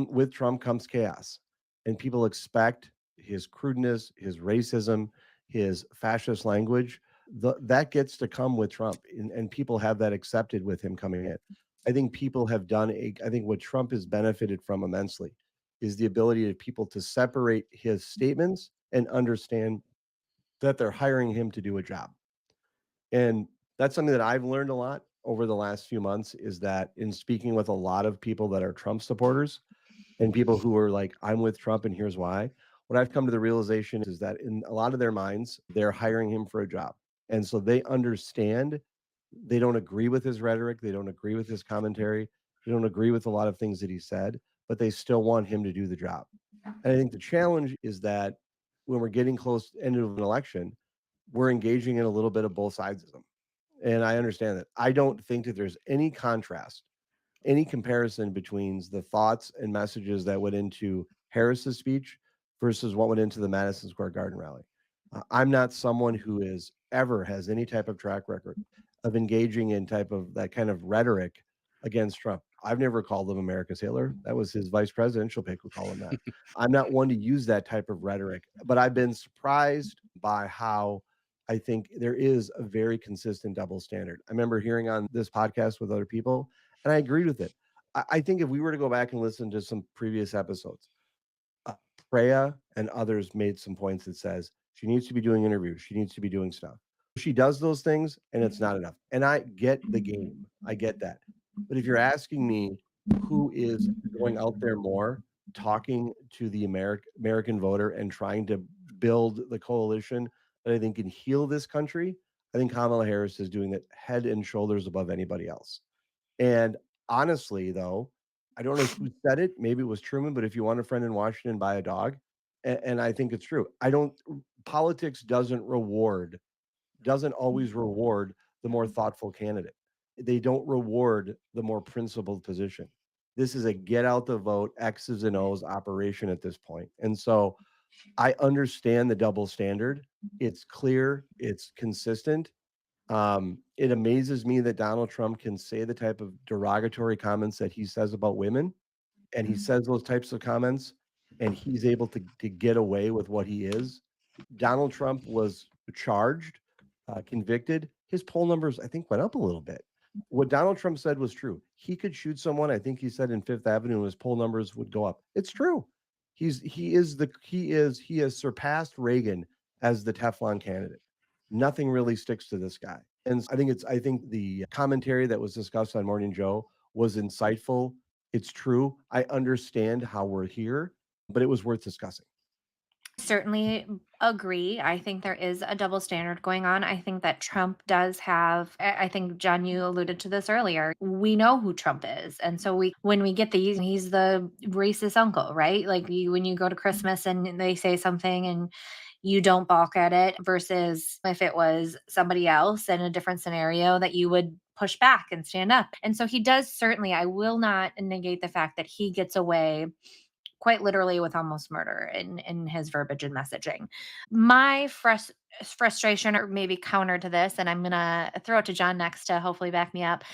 with Trump comes chaos, and people expect his crudeness, his racism, his fascist language. That gets to come with Trump, and people have that accepted with him coming in. I think people have I think what Trump has benefited from immensely is the ability of people to separate his statements and understand that they're hiring him to do a job. And that's something that I've learned a lot over the last few months, is that in speaking with a lot of people that are Trump supporters and people who are like, I'm with Trump and here's why, what I've come to the realization is that in a lot of their minds, they're hiring him for a job. And so they understand they don't agree with his rhetoric. They don't agree with his commentary. They don't agree with a lot of things that he said, but they still want him to do the job. And I think the challenge is that when we're getting close to the end of an election, we're engaging in a little bit of both sides of them. And I understand that. I don't think that there's any contrast, any comparison between the thoughts and messages that went into Harris's speech versus what went into the Madison Square Garden rally. I'm not someone who has any type of track record of engaging in that kind of rhetoric against Trump. I've never called him America's Hitler. That was his vice presidential pick who called him that. I'm not one to use that type of rhetoric, but I've been surprised by how I think there is a very consistent double standard. I remember hearing on this podcast with other people, and I agreed with it. I think if we were to go back and listen to some previous episodes, Freya and others made some points that says she needs to be doing interviews. She needs to be doing stuff. She does those things, and it's not enough. And I get the game. I get that. But if you're asking me who is going out there more talking to the American voter and trying to build the coalition that I think can heal this country, I think Kamala Harris is doing it head and shoulders above anybody else. And honestly, though, I don't know who said it. Maybe it was Truman, but if you want a friend in Washington, buy a dog. And I think it's true. Politics doesn't always reward the more thoughtful candidate. They don't reward the more principled position. This is a get out the vote, X's and O's operation at this point. And so I understand the double standard. It's clear, it's consistent. It amazes me that Donald Trump can say the type of derogatory comments that he says about women, and he says those types of comments, and he's able to get away with what he is. Donald Trump was charged, convicted. His poll numbers, I think, went up a little bit. What Donald Trump said was true. He could shoot someone, I think he said in Fifth Avenue, and his poll numbers would go up. It's true. He has surpassed Reagan as the Teflon candidate. Nothing really sticks to this guy. And I think the commentary that was discussed on Morning Joe was insightful. It's true. I understand how we're here, but it was worth discussing. Certainly agree. I think there is a double standard going on. I think that Trump does have, I think, John, you alluded to this earlier. We know who Trump is. And so when we get these, he's the racist uncle, right? Like when you go to Christmas and they say something and you don't balk at it, versus if it was somebody else in a different scenario that you would push back and stand up. And so he does certainly, I will not negate the fact that he gets away quite literally with almost murder in his verbiage and messaging. My frustration, or maybe counter to this, and I'm going to throw it to John next to hopefully back me up,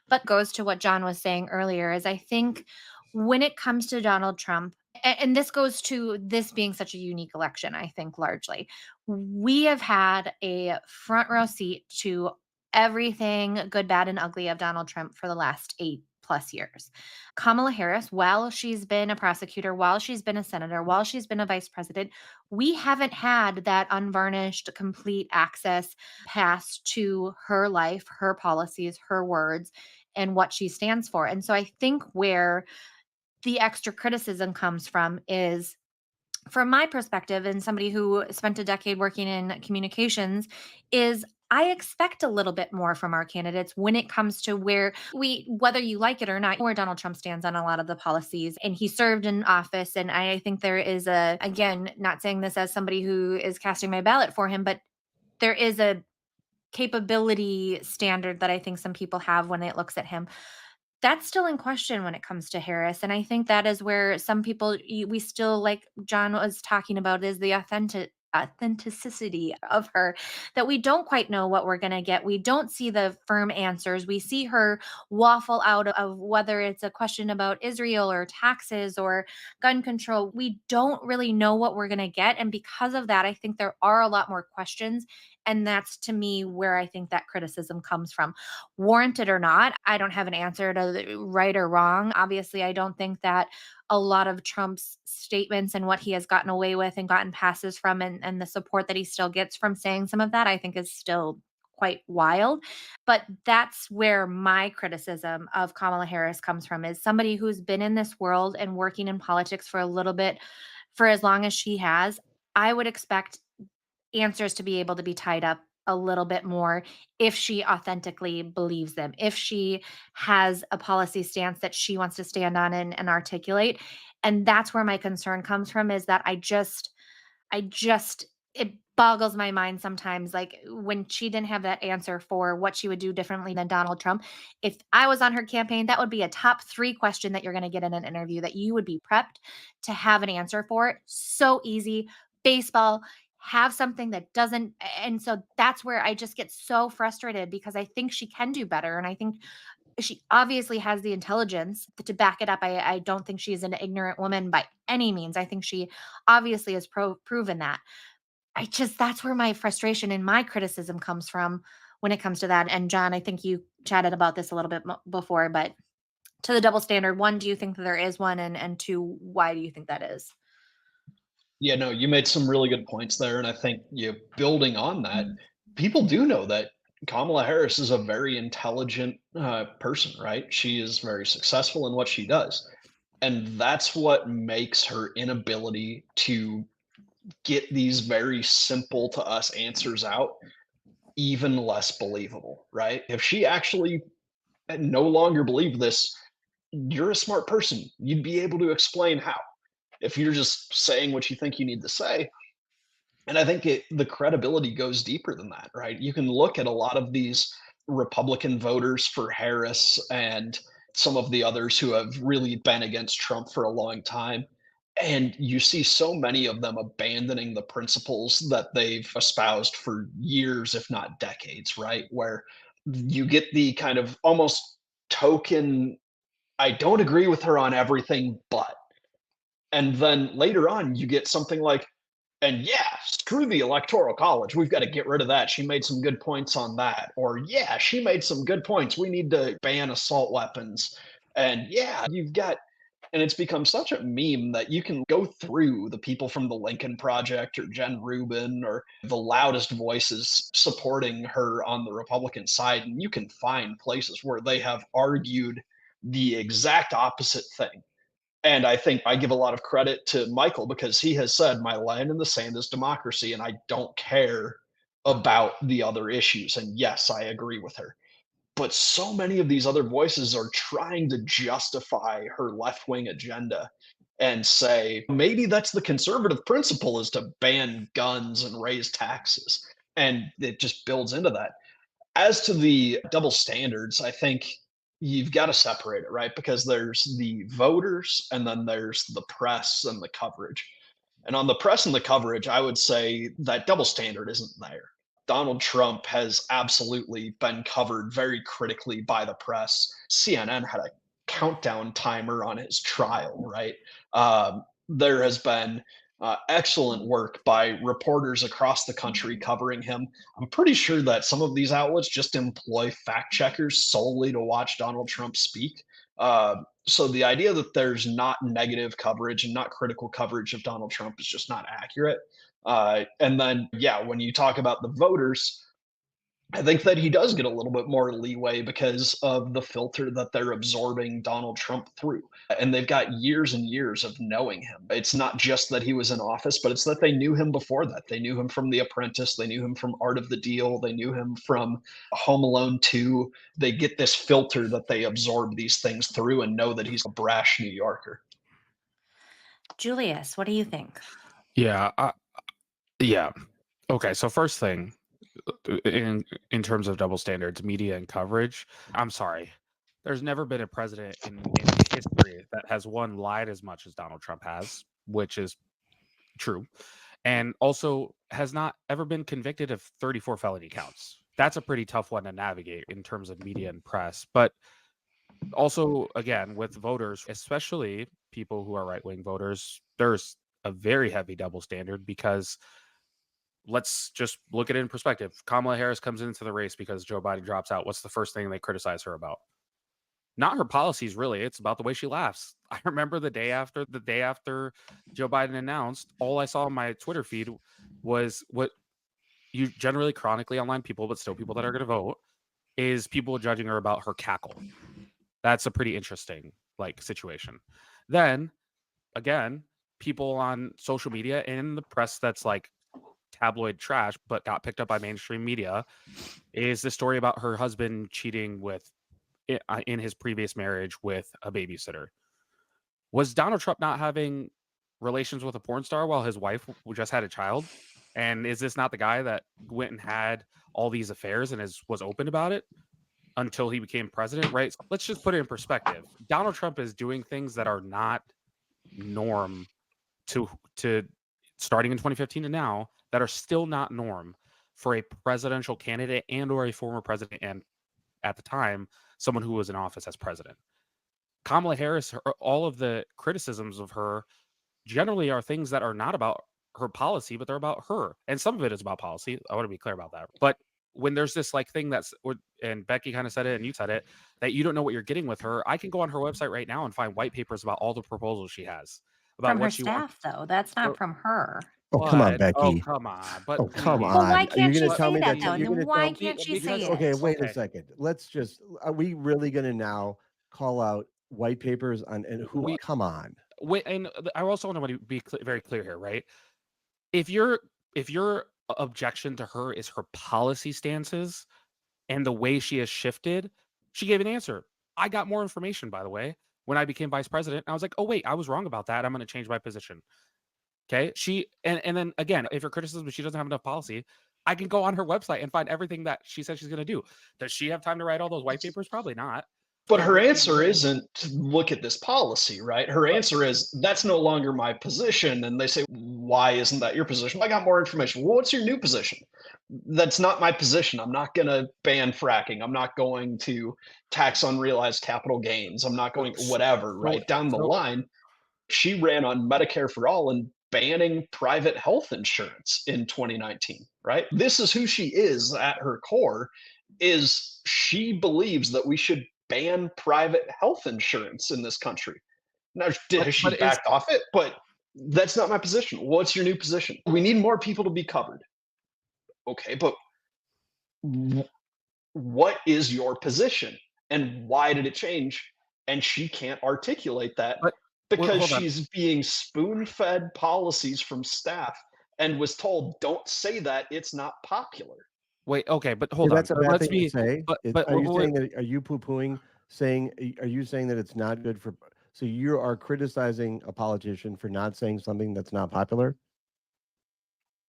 but goes to what John was saying earlier, is I think when it comes to Donald Trump, and this goes to this being such a unique election, I think largely, we have had a front row seat to everything good, bad, and ugly of Donald Trump for the last 8+ years. Kamala Harris, while she's been a prosecutor, while she's been a senator, while she's been a vice president, we haven't had that unvarnished, complete access pass to her life, her policies, her words, and what she stands for. And so I think where the extra criticism comes from is, from my perspective and somebody who spent a decade working in communications, is I expect a little bit more from our candidates when it comes to whether you like it or not, where Donald Trump stands on a lot of the policies. And he served in office. And I think there is again, not saying this as somebody who is casting my ballot for him, but there is a capability standard that I think some people have when it looks at him. That's still in question when it comes to Harris, and I think that is where some people we still, like John was talking about, is the authenticity of her, that we don't quite know what we're going to get. We don't see the firm answers. We see her waffle out of whether it's a question about Israel or taxes or gun control. We don't really know what we're going to get, and because of that, I think there are a lot more questions, and that's, to me, where I think that criticism comes from. Warranted or not, I don't have an answer to right or wrong. Obviously, I don't think that a lot of Trump's statements and what he has gotten away with and gotten passes from, and the support that he still gets from saying some of that, I think is still quite wild. But that's where my criticism of Kamala Harris comes from, is somebody who's been in this world and working in politics for a little bit, for as long as she has. I would expect answers to be able to be tied up a little bit more if she authentically believes them, if she has a policy stance that she wants to stand on and articulate. And that's where my concern comes from, is that it boggles my mind sometimes, like when she didn't have that answer for what she would do differently than Donald Trump. If I was on her campaign, that would be a top 3 question that you're going to get in an interview, that you would be prepped to have an answer for it. So easy. Baseball, have something that doesn't. And so that's where I just get so frustrated, because I think she can do better. And I think she obviously has the intelligence to back it up. I don't think she is an ignorant woman by any means. I think she obviously has proven that. That's where my frustration and my criticism comes from when it comes to that. And John, I think you chatted about this a little bit before, but to the double standard, one, do you think that there is one? And two, why do you think that is? Yeah, no, you made some really good points there. And I think building on that, people do know that Kamala Harris is a very intelligent person, right? She is very successful in what she does. And that's what makes her inability to get these very simple to us answers out even less believable, right? If she actually no longer believed this, you're a smart person. You'd be able to explain how. If you're just saying what you think you need to say, and I think the credibility goes deeper than that, right? You can look at a lot of these Republican voters for Harris and some of the others who have really been against Trump for a long time. And you see so many of them abandoning the principles that they've espoused for years, if not decades, right? Where you get the kind of almost token, I don't agree with her on everything, but. And then later on, you get something like, and yeah, screw the electoral college. We've got to get rid of that. She made some good points on that. Or yeah, she made some good points. We need to ban assault weapons. And yeah, you've got, and it's become such a meme that you can go through the people from the Lincoln Project or Jen Rubin or the loudest voices supporting her on the Republican side, and you can find places where they have argued the exact opposite thing. And I think I give a lot of credit to Michael because he has said, my line in the sand is democracy, and I don't care about the other issues. And yes, I agree with her. But so many of these other voices are trying to justify her left wing agenda and say, maybe that's the conservative principle is to ban guns and raise taxes. And it just builds into that. As to the double standards, I think you've got to separate it, right? Because there's the voters and then there's the press and the coverage. And on the press and the coverage, I would say that double standard isn't there. Donald Trump has absolutely been covered very critically by the press. CNN had a countdown timer on his trial, right? There has been excellent work by reporters across the country covering him. I'm pretty sure that some of these outlets just employ fact checkers solely to watch Donald Trump speak. So the idea that there's not negative coverage and not critical coverage of Donald Trump is just not accurate. And then, yeah, when you talk about the voters, I think that he does get a little bit more leeway because of the filter that they're absorbing Donald Trump through. And they've got years and years of knowing him. It's not just that he was in office, but it's that they knew him before that. They knew him from The Apprentice. They knew him from Art of the Deal. They knew him from Home Alone 2. They get this filter that they absorb these things through and know that he's a brash New Yorker. Julius, what do you think? Yeah. Yeah. Okay. So first thing, in terms of double standards, media and coverage, I'm sorry. There's never been a president in history that has one lied as much as Donald Trump has, which is true, and also has not ever been convicted of 34 felony counts. That's a pretty tough one to navigate in terms of media and press. But also, again, with voters, especially people who are right-wing voters, there's a very heavy double standard because let's just look at it in perspective. Kamala Harris comes into the race because Joe Biden drops out. What's the first thing they criticize her about? Not her policies, really. It's about the way she laughs. I remember the day after Joe Biden announced, all I saw on my Twitter feed was what you generally chronically online people, but still people that are going to vote, is people judging her about her cackle. That's a pretty interesting situation. Then again, people on social media and the press that's like tabloid trash, but got picked up by mainstream media, is the story about her husband cheating with in his previous marriage with a babysitter. Was Donald Trump not having relations with a porn star while his wife just had a child? And is this not the guy that went and had all these affairs and was open about it until he became president, right? So let's just put it in perspective. Donald Trump is doing things that are not norm to starting in 2015 to now, that are still not norm for a presidential candidate and or a former president, and at the time, someone who was in office as president. Kamala Harris, all of the criticisms of her generally are things that are not about her policy, but they're about her. And some of it is about policy. I want to be clear about that. But when there's this thing and Becky kind of said it and you said it, that you don't know what you're getting with her, I can go on her website right now and find white papers about all the proposals she has. About From her what she wants. staff, though. That's not from her. Oh, come on, But- Oh, Becky. come on. But Oh, come please. Well, why on. can't You're she gonna tell say me that, that though? you're Then gonna why tell can't she because- say Okay, it? wait a Okay. second. Let's just, are we really gonna now call out white papers on, and who? Come on. Wait, and I also want to be very clear here, right? If your objection to her is her policy stances and the way she has shifted, she gave an answer. I got more information, by the way, when I became vice president. I was like, oh wait, I was wrong about that. I'm going to change my position. Okay. And then again, if your criticism is she doesn't have enough policy, I can go on her website and find everything that she said she's going to do. Does she have time to write all those white papers? Probably not. But her answer isn't to look at this policy, right? Her answer is, that's no longer my position. And they say, why isn't that your position? I got more information. Well, what's your new position? That's not my position. I'm not going to ban fracking. I'm not going to tax unrealized capital gains. I'm not going whatever, right? Down the line, she ran on Medicare for all and banning private health insurance in 2019, right? This is who she is at her core, is she believes that we should ban private health insurance in this country. Now, has she backed off it? But that's not my position. What's your new position? We need more people to be covered. Okay, but what is your position and why did it change? And she can't articulate that because she's being spoon-fed policies from staff and was told, don't say that, it's not popular. Wait, okay, but hold on. That's a bad thing to say. But are you saying that? Are you poo-pooing? Are you saying that it's not good for? So you are criticizing a politician for not saying something that's not popular?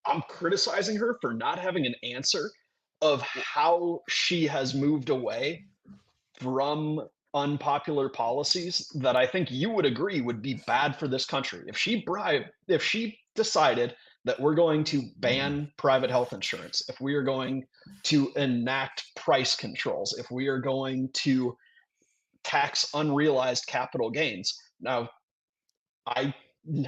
I'm criticizing her for not having an answer of how she has moved away from unpopular policies that I think you would agree would be bad for this country. If she decided that we're going to ban private health insurance, if we are going to enact price controls, if we are going to tax unrealized capital gains. Now, I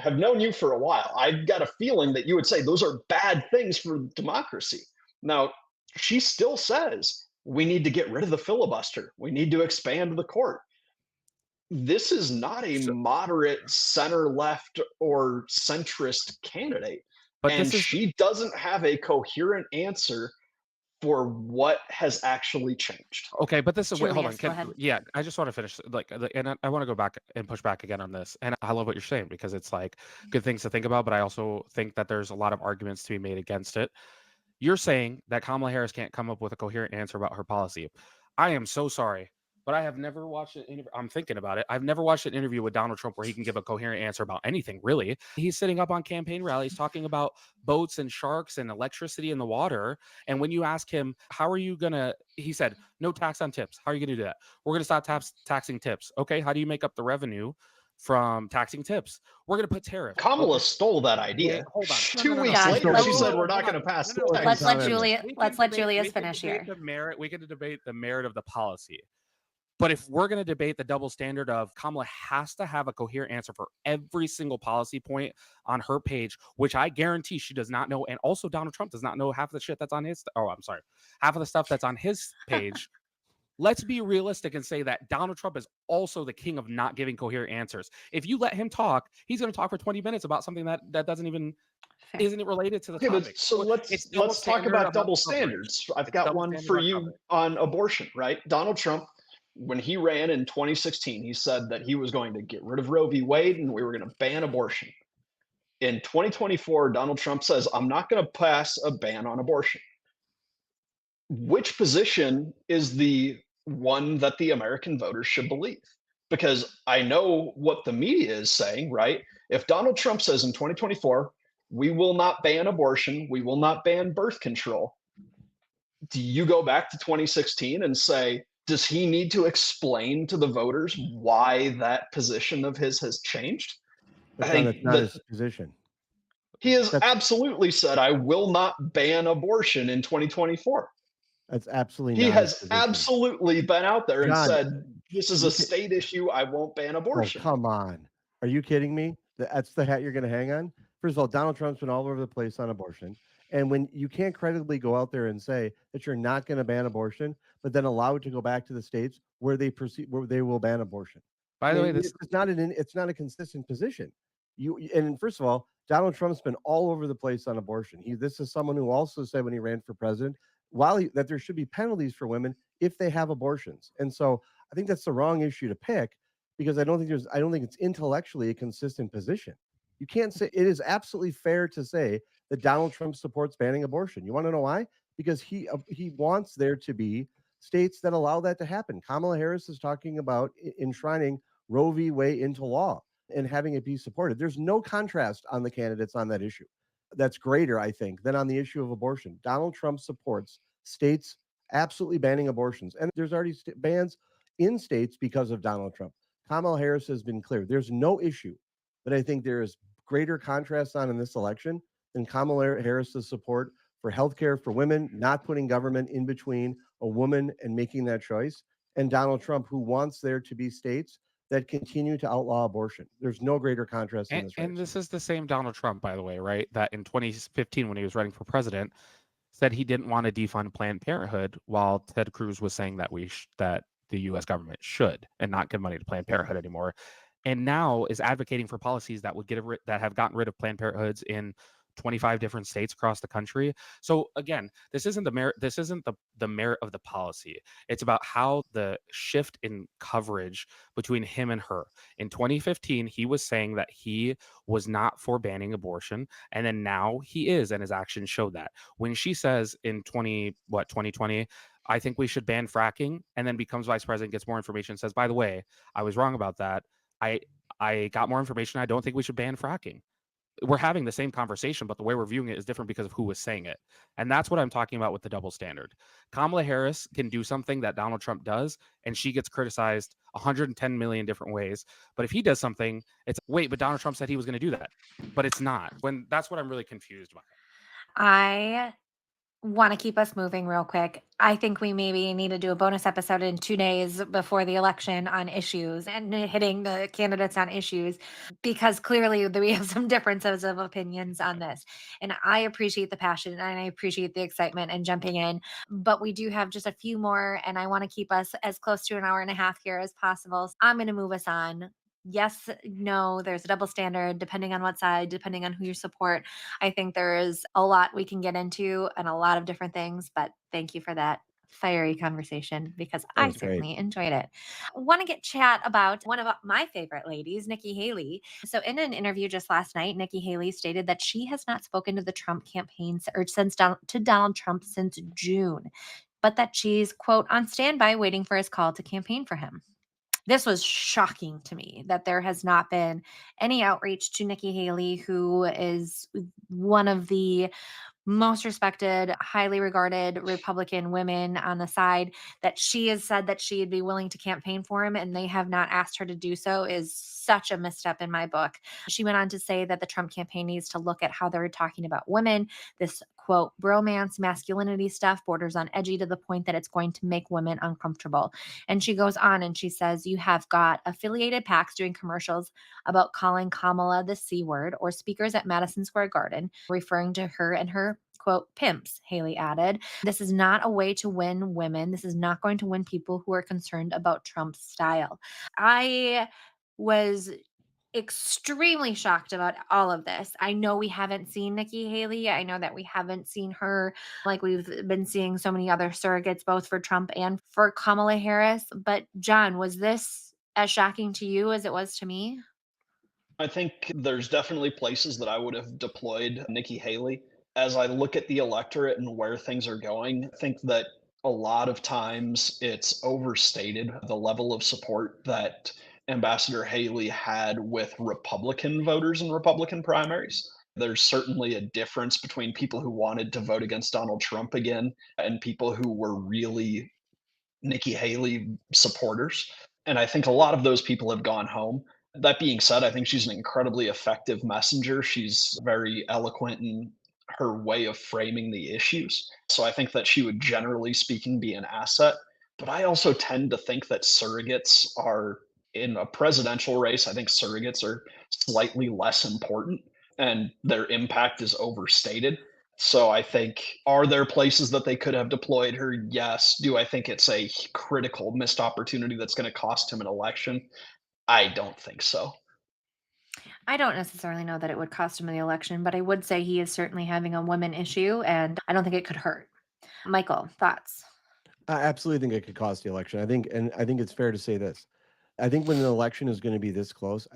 have known you for a while. I've got a feeling that you would say those are bad things for democracy. Now, she still says we need to get rid of the filibuster. We need to expand the court. This is not a moderate center left or centrist candidate. And she doesn't have a coherent answer for what has actually changed. Okay, but this is Julius, hold on. go ahead. Yeah, I just want to finish and I want to go back and push back again on this. And I love what you're saying because it's like good things to think about, but I also think that there's a lot of arguments to be made against it. You're saying that Kamala Harris can't come up with a coherent answer about her policy. I am so sorry, but I have never watched an interview. I'm thinking about it. I've never watched an interview with Donald Trump where he can give a coherent answer about anything, really. He's sitting up on campaign rallies talking about boats and sharks and electricity in the water. And when you ask him, how are you going to, he said, no tax on tips. How are you going to do that? We're going to stop taxing tips. Okay, how do you make up the revenue from taxing tips? We're going to put tariffs. Kamala stole that idea. Wait, hold on. 2 weeks later, she said we're not going to pass. Let's let Julius finish here. We can debate the merit of the policy. But if we're going to debate the double standard of Kamala has to have a coherent answer for every single policy point on her page, which I guarantee she does not know. And also Donald Trump does not know half of the shit that's on his. Oh, I'm sorry. Half of the stuff that's on his page. Let's be realistic and say that Donald Trump is also the king of not giving coherent answers. If you let him talk, he's going to talk for 20 minutes about something that doesn't even isn't it related to the topic. So let's talk about double standards. I've got one for you on abortion, right? Donald Trump, when he ran in 2016, he said that he was going to get rid of Roe v. Wade and we were going to ban abortion. In 2024, Donald Trump says, I'm not going to pass a ban on abortion. Which position is the one that the American voters should believe? Because I know what the media is saying, right? If Donald Trump says in 2024, we will not ban abortion, we will not ban birth control, do you go back to 2016 and say, does he need to explain to the voters why that position of his has changed? That's not his position. He has absolutely said, I will not ban abortion in 2024. That's absolutely he not has absolutely been out there and said, this is a state issue. I won't ban abortion. Oh, come on. Are you kidding me? That's the hat you're going to hang on? First of all, Donald Trump's been all over the place on abortion. And when you can't credibly go out there and say that you're not going to ban abortion, but then allow it to go back to the states where they will ban abortion. By the way, it's not a consistent position. And first of all, Donald Trump's been all over the place on abortion. This is someone who also said when he ran for president, that there should be penalties for women if they have abortions. And so I think that's the wrong issue to pick because I don't think it's intellectually a consistent position. You can't say it is absolutely fair to say that Donald Trump supports banning abortion. You want to know why? Because he wants there to be states that allow that to happen. Kamala Harris is talking about enshrining Roe v. Wade into law and having it be supported. There's no contrast on the candidates on that issue that's greater, I think, than on the issue of abortion. Donald Trump supports states absolutely banning abortions, and there's already bans in states because of Donald Trump. Kamala Harris has been clear. There's no issue that I think there is greater contrast on in this election than Kamala Harris's support for healthcare for women, not putting government in between a woman and making that choice, and Donald Trump, who wants there to be states that continue to outlaw abortion. There's no greater contrast in this race. And this is the same Donald Trump, by the way, right? That in 2015, when he was running for president, said he didn't want to defund Planned Parenthood, while Ted Cruz was saying that that the U.S. government should and not give money to Planned Parenthood anymore, and now is advocating for policies that would that have gotten rid of Planned Parenthoods in 25 different states across the country. So again, this isn't the merit. This isn't the merit of the policy. It's about how the shift in coverage between him and her. In 2015, he was saying that he was not for banning abortion, and then now he is, and his actions show that. When she says in 2020, I think we should ban fracking, and then becomes vice president, gets more information, says, by the way, I was wrong about that. I got more information. I don't think we should ban fracking. We're having the same conversation, but the way we're viewing it is different because of who was saying it. And that's what I'm talking about with the double standard. Kamala Harris can do something that Donald Trump does, and she gets criticized 110 million different ways. But if he does something, it's, wait, but Donald Trump said he was going to do that. But it's not. When that's what I'm really confused by. I want to keep us moving real quick. I think we maybe need to do a bonus episode in 2 days before the election on issues and hitting the candidates on issues, because clearly we have some differences of opinions on this. And I appreciate the passion and I appreciate the excitement and jumping in, but we do have just a few more, and I want to keep us as close to an hour and a half here as possible. So I'm going to move us on. Yes, no, there's a double standard depending on what side, depending on who you support. I think there is a lot we can get into and a lot of different things, but thank you for that fiery conversation because That I was great. certainly enjoyed it. Want to get chat about one of my favorite ladies, Nikki Haley. So in an interview just last night, Nikki Haley stated that she has not spoken to the Trump campaign or to Donald Trump since June, but that she's, quote, on standby waiting for his call to campaign for him. This was shocking to me that there has not been any outreach to Nikki Haley, who is one of the most respected, highly regarded Republican women on the side, that she has said that she'd be willing to campaign for him and they have not asked her to do so is such a misstep in my book. She went on to say that the Trump campaign needs to look at how they're talking about women. This, quote, bromance, masculinity stuff borders on edgy to the point that it's going to make women uncomfortable. And she goes on and she says, you have got affiliated PACs doing commercials about calling Kamala the C word, or speakers at Madison Square Garden referring to her and her, quote, pimps, Haley added. This is not a way to win women. This is not going to win people who are concerned about Trump's style. I was extremely shocked about all of this. I know we haven't seen Nikki Haley. I know that we haven't seen her like we've been seeing so many other surrogates, both for Trump and for Kamala Harris. But John, was this as shocking to you as it was to me? I think there's definitely places that I would have deployed Nikki Haley. As I look at the electorate and where things are going, I think that a lot of times it's overstated the level of support that Ambassador Haley had with Republican voters in Republican primaries. There's certainly a difference between people who wanted to vote against Donald Trump again and people who were really Nikki Haley supporters. And I think a lot of those people have gone home. That being said, I think she's an incredibly effective messenger. She's very eloquent in her way of framing the issues. So I think that she would, generally speaking, be an asset. But I also tend to think that surrogates are, in a presidential race, I think surrogates are slightly less important and their impact is overstated. So I think, are there places that they could have deployed her? Yes. Do I think it's a critical missed opportunity that's going to cost him an election? I don't think so. I don't necessarily know that it would cost him the election, but I would say he is certainly having a women issue, and I don't think it could hurt. Michael, thoughts? I absolutely think it could cost the election. I think it's fair to say this. I think when an election is going to be this close,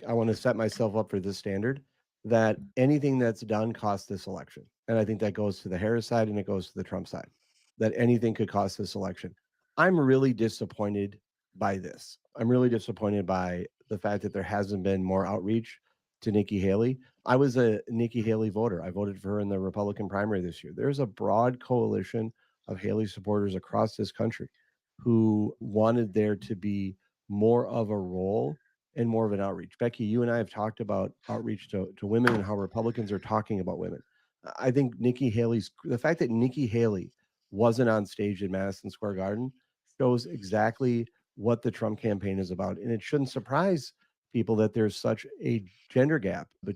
I want to set myself up for this standard that anything that's done costs this election. And I think that goes to the Harris side and it goes to the Trump side, that anything could cost this election. I'm really disappointed by this. I'm really disappointed by the fact that there hasn't been more outreach to Nikki Haley. I was a Nikki Haley voter. I voted for her in the Republican primary this year. There's a broad coalition of Haley supporters across this country who wanted there to be more of a role and more of an outreach. Becky, you and I have talked about outreach to women and how Republicans are talking about women. I think the fact that Nikki Haley wasn't on stage at Madison Square Garden shows exactly what the Trump campaign is about. And it shouldn't surprise people that there's such a gender gap in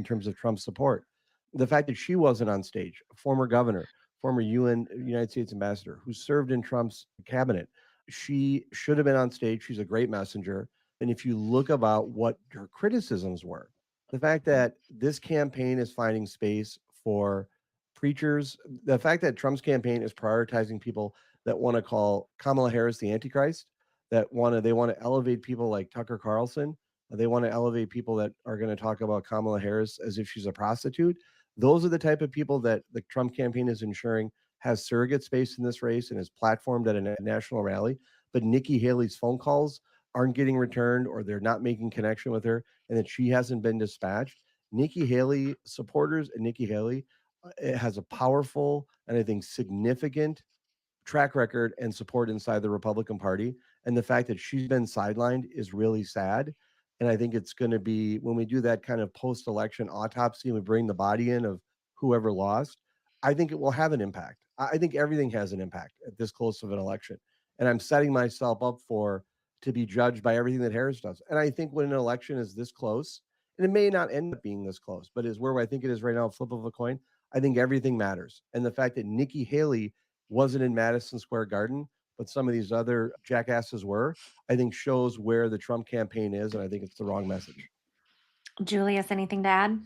terms of Trump support. The fact that she wasn't on stage, a former governor, former United States ambassador who served in Trump's cabinet, she should have been on stage. She's a great messenger. And if you look about what her criticisms were, the fact that this campaign is finding space for preachers, the fact that Trump's campaign is prioritizing people that want to call Kamala Harris the Antichrist, they want to elevate people like Tucker Carlson. They want to elevate people that are going to talk about Kamala Harris as if she's a prostitute. Those are the type of people that the Trump campaign is ensuring has surrogate space in this race and is platformed at a national rally. But Nikki Haley's phone calls aren't getting returned or they're not making connection with her and that she hasn't been dispatched. Nikki Haley supporters and Nikki Haley has a powerful and I think significant track record and support inside the Republican Party. And the fact that she's been sidelined is really sad. And I think it's going to be when we do that kind of post election autopsy and we bring the body in of whoever lost, I think it will have an impact. I think everything has an impact at this close of an election. And I'm setting myself up to be judged by everything that Harris does. And I think when an election is this close, and it may not end up being this close, but is where I think it is right now, flip of a coin, I think everything matters. And the fact that Nikki Haley wasn't in Madison Square Garden, but some of these other jackasses were, I think shows where the Trump campaign is. And I think it's the wrong message. Julius, anything to add?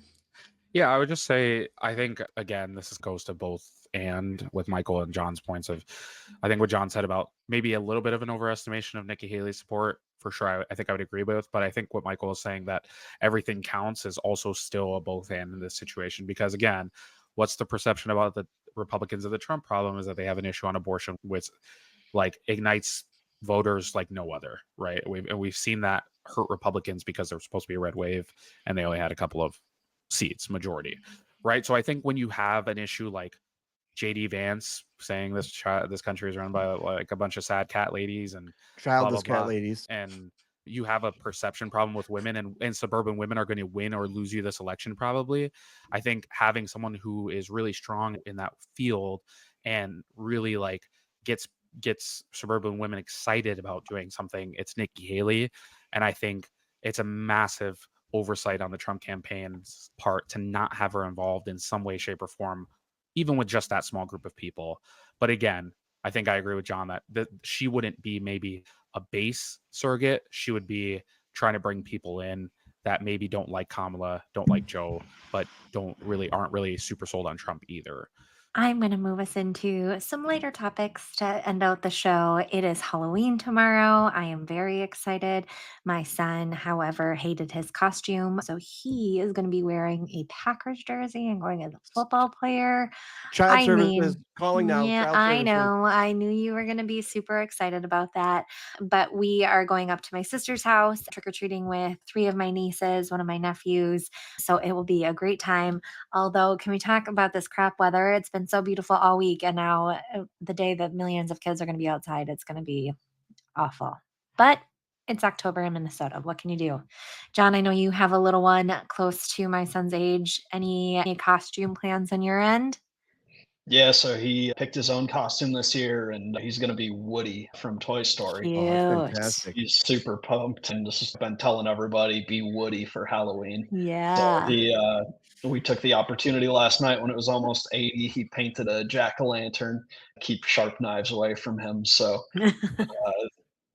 Yeah, I would just say, I think, again, goes to both and with Michael and John's points of, I think what John said about maybe a little bit of an overestimation of Nikki Haley's support, for sure, I think I would agree with. But I think what Michael is saying, that everything counts, is also still a both and in this situation. Because again, what's the perception about the Republicans of the Trump problem is that they have an issue on abortion, which like ignites voters like no other, right? We've seen that hurt Republicans because there was supposed to be a red wave and they only had a couple of seats, majority, right? So I think when you have an issue like JD Vance saying this country is run by like a bunch of sad cat ladies and Childless blah, blah, cat blah, ladies. and you have a perception problem with women, and suburban women are going to win or lose you this election probably. I think having someone who is really strong in that field and really like gets suburban women excited about doing something, it's Nikki Haley. And I think it's a massive oversight on the Trump campaign's part to not have her involved in some way, shape, or form, even with just that small group of people. But again, I think I agree with John that she wouldn't be maybe a base surrogate. She would be trying to bring people in that maybe don't like Kamala, don't like Joe, but aren't really super sold on Trump either. I'm going to move us into some lighter topics to end out the show. It is Halloween tomorrow. I am very excited. My son, however, hated his costume. So he is going to be wearing a Packers jersey and going as a football player. Child I services mean, calling now. yeah, Child I services. know. I knew you were going to be super excited about that. But we are going up to my sister's house, trick or treating with 3 of my nieces, one of my nephews. So it will be a great time. Although, can we talk about this crap weather? It's been so beautiful all week. And now, the day that millions of kids are going to be outside, it's going to be awful. But it's October in Minnesota. What can you do? John, I know you have a little one close to my son's age. Any costume plans on your end? Yeah, so he picked his own costume this year, and he's going to be Woody from Toy Story. Oh, that's Cute. fantastic. He's super pumped and just has been telling everybody, be Woody for Halloween. So Yeah. we took the opportunity last night when it was almost 80. He painted a jack-o'-lantern, keep sharp knives away from him. So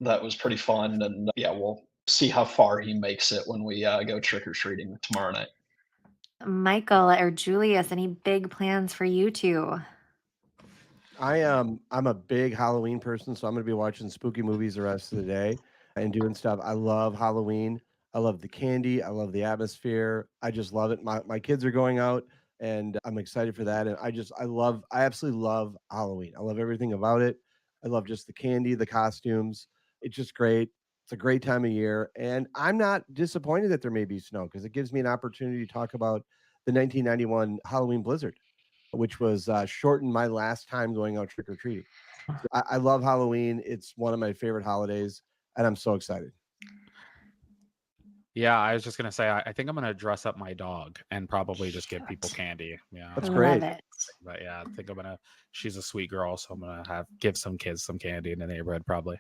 that was pretty fun. And yeah, we'll see how far he makes it when we go trick-or-treating tomorrow night. Michael or Julius, any big plans for you two? I'm a big Halloween person, so I'm going to be watching spooky movies the rest of the day. and doing stuff. I love Halloween. I love the candy. I love the atmosphere. I just love it. My kids are going out and I'm excited for that. And I absolutely love Halloween. I love everything about it. I love just the candy, the costumes. It's just great. It's a great time of year. And I'm not disappointed that there may be snow because it gives me an opportunity to talk about the 1991 Halloween blizzard, which was shortened my last time going out trick or treating. I love Halloween. It's one of my favorite holidays, and I'm so excited. Yeah, I was just gonna say I think I'm gonna dress up my dog and probably just give people Cute. candy. Yeah, That's I'm not Love great. it. but yeah, I think I'm gonna. She's a sweet girl, so I'm gonna give some kids some candy in the neighborhood probably.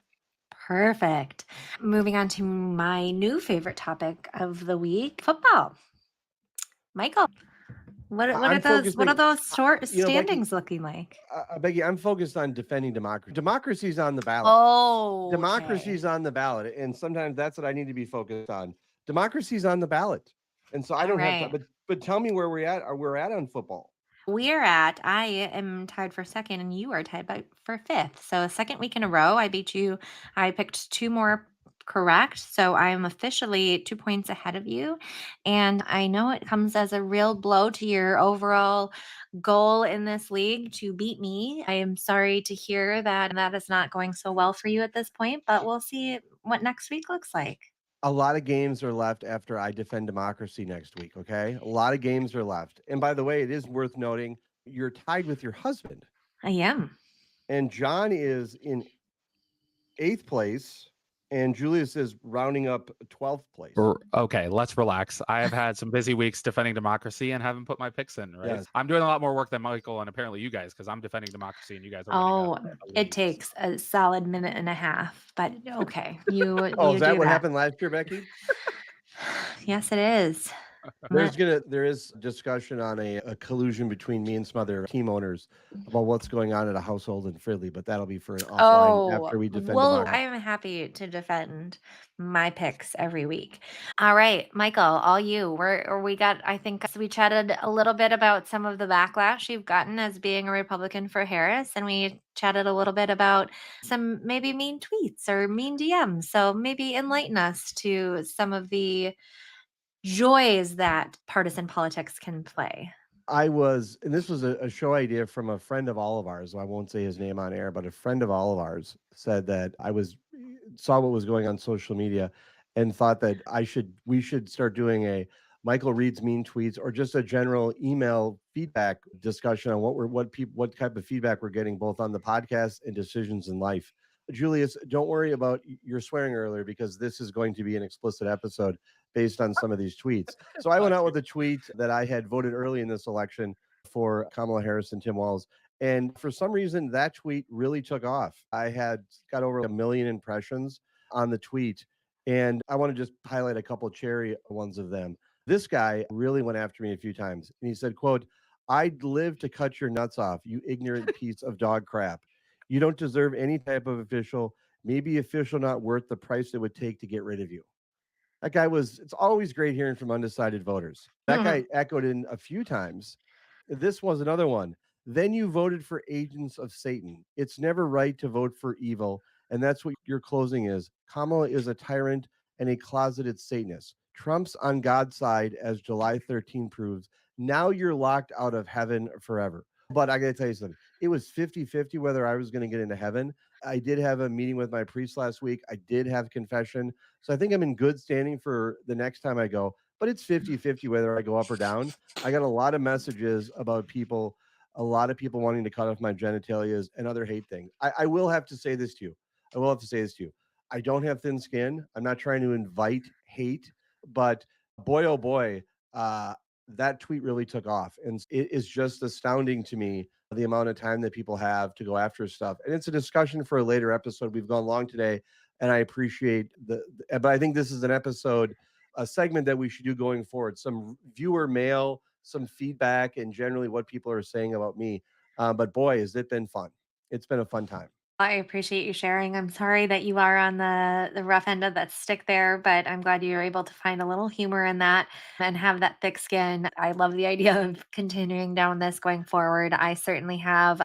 Perfect. Moving on to my new favorite topic of the week, football. Michael, what are I'm focusing, those short Becky, standings looking like? Becky, I'm focused on defending democracy. Democracy's on the ballot. Oh, Democracy's on the ballot, and sometimes that's what I need to be focused on. Democracy's on the ballot, and so I All don't have time. right. But tell me where we're at on football. I am tied for second, and you are tied for fifth. So, second week in a row, I beat you. I picked two more correct. So, I am officially 2 points ahead of you. And I know it comes as a real blow to your overall goal in this league to beat me. I am sorry to hear that that is not going so well for you at this point, but we'll see what next week looks like. A lot of games are left after I defend democracy next week. Okay, a lot of games are left. And by the way, it is worth noting you're tied with your husband, I am. and John is in 8th place, and Julius is rounding up 12th place. Okay, let's relax. I have had some busy weeks defending democracy and haven't put my picks in, right? Yes. I'm doing a lot more work than Michael and apparently you guys because I'm defending democracy and you guys are winning Oh, a it league. takes a solid minute and a half, but okay, you Oh, is that do what that. happened last year, Becky? Yes, it is. There is discussion on a collusion between me and some other team owners about what's going on at a household in Fridley, but that'll be for an offline after we defend well, I democracy. am happy to defend my picks every week. All right, Michael, all you. I think we chatted a little bit about some of the backlash you've gotten as being a Republican for Harris, and we chatted a little bit about some maybe mean tweets or mean DMs. So maybe enlighten us to some of the joys that partisan politics can play. And this was a show idea from a friend of all of ours. I won't say his name on air, but a friend of all of ours said that saw what was going on social media and thought that we should start doing a Michael reads mean tweets or just a general email feedback discussion on what type of feedback we're getting both on the podcast and decisions in life. Julius, don't worry about your swearing earlier because this is going to be an explicit episode based on some of these tweets. So I went out with a tweet that I had voted early in this election for Kamala Harris and Tim Walz. And for some reason, that tweet really took off. I had got over 1 million impressions on the tweet. And I want to just highlight a couple cherry ones of them. This guy really went after me a few times. And he said, quote, "I'd live to cut your nuts off, you ignorant piece of dog crap. You don't deserve any type of official, maybe official not worth the price it would take to get rid of you." It's always great hearing from undecided voters. That guy echoed in a few times. This was another one. "Then you voted for agents of Satan. It's never right to vote for evil. And that's what your closing is. Kamala is a tyrant and a closeted Satanist. Trump's on God's side, as July 13 proves. Now you're locked out of heaven forever." But I got to tell you something. It was 50-50 whether I was going to get into heaven. I did have a meeting with my priest last week. I did have confession. So I think I'm in good standing for the next time I go, but it's 50-50 whether I go up or down. I got a lot of messages about a lot of people wanting to cut off my genitalias and other hate things. I will have to say this to you. I don't have thin skin. I'm not trying to invite hate, but boy, oh boy, that tweet really took off. And it is just astounding to me the amount of time that people have to go after stuff. And it's a discussion for a later episode. We've gone long today, and I appreciate but I think this is a segment that we should do going forward. Some viewer mail, some feedback, and generally what people are saying about me. But boy, has it been fun. It's been a fun time. I appreciate you sharing. I'm sorry that you are on the rough end of that stick there, but I'm glad you were able to find a little humor in that and have that thick skin. I love the idea of continuing down this going forward. I certainly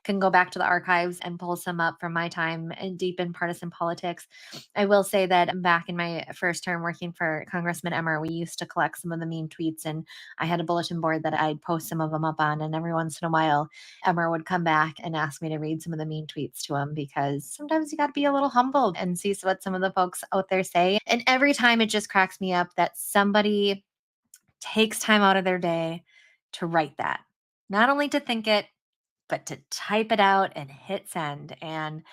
can go back to the archives and pull some up from my time and deep in partisan politics. I will say that back in my first term working for Congressman Emmer, we used to collect some of the mean tweets, and I had a bulletin board that I'd post some of them up on, and every once in a while Emmer would come back and ask me to read some of the mean tweets to him because sometimes you got to be a little humbled and see what some of the folks out there say. And every time it just cracks me up that somebody takes time out of their day to write that, not only to think it, but to type it out and hit send. And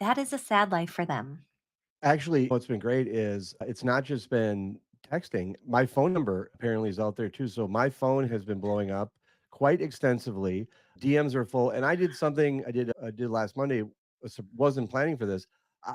that is a sad life for them. Actually, what's been great is it's not just been texting. My phone number apparently is out there too. So my phone has been blowing up quite extensively. DMs are full. And I did something I did last Monday. Wasn't planning for this.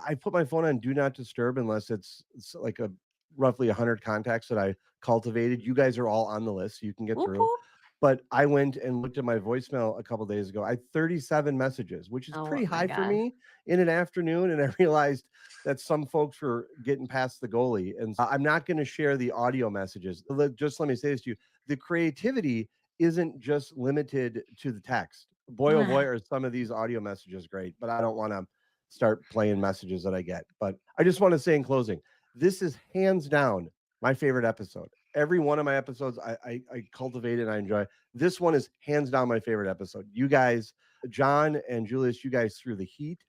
I put my phone on do not disturb unless it's like a roughly 100 contacts that I cultivated. You guys are all on the list, so you can get Whoop, through. whoop. But I went and looked at my voicemail a couple days ago. I had 37 messages, which is Oh pretty my high for God. me in an afternoon. And I realized that some folks were getting past the goalie. And so I'm not going to share the audio messages. Just let me say this to you. The creativity isn't just limited to the text. Boy, oh boy, are some of these audio messages great, but I don't want to start playing messages that I get. But I just want to say in closing, this is hands down my favorite episode. Every one of my episodes I cultivate and I enjoy. This one is hands down my favorite episode. You guys, John and Julius, you guys threw the heat.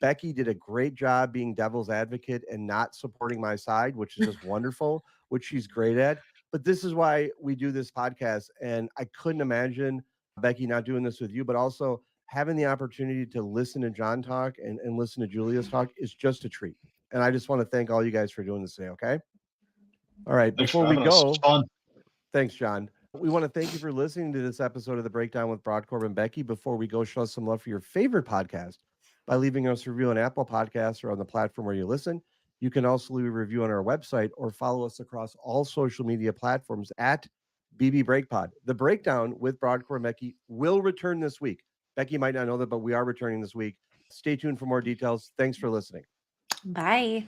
Becky did a great job being devil's advocate and not supporting my side, which is just wonderful, which she's great at. But this is why we do this podcast. And I couldn't imagine Becky not doing this with you, but also having the opportunity to listen to John talk and listen to Julius talk is just a treat. And I just want to thank all you guys for doing this today. Okay. All right. Thanks Before for we having us. It's go, fun. thanks, John. We want to thank you for listening to this episode of The Breakdown with Brodkorb and Becky. Before we go, show us some love for your favorite podcast by leaving us a review on Apple Podcasts or on the platform where you listen. You can also leave a review on our website or follow us across all social media platforms at BB Breakpod. The Breakdown with Brodkorb and Becky will return this week. Becky might not know that, but we are returning this week. Stay tuned for more details. Thanks for listening. Bye.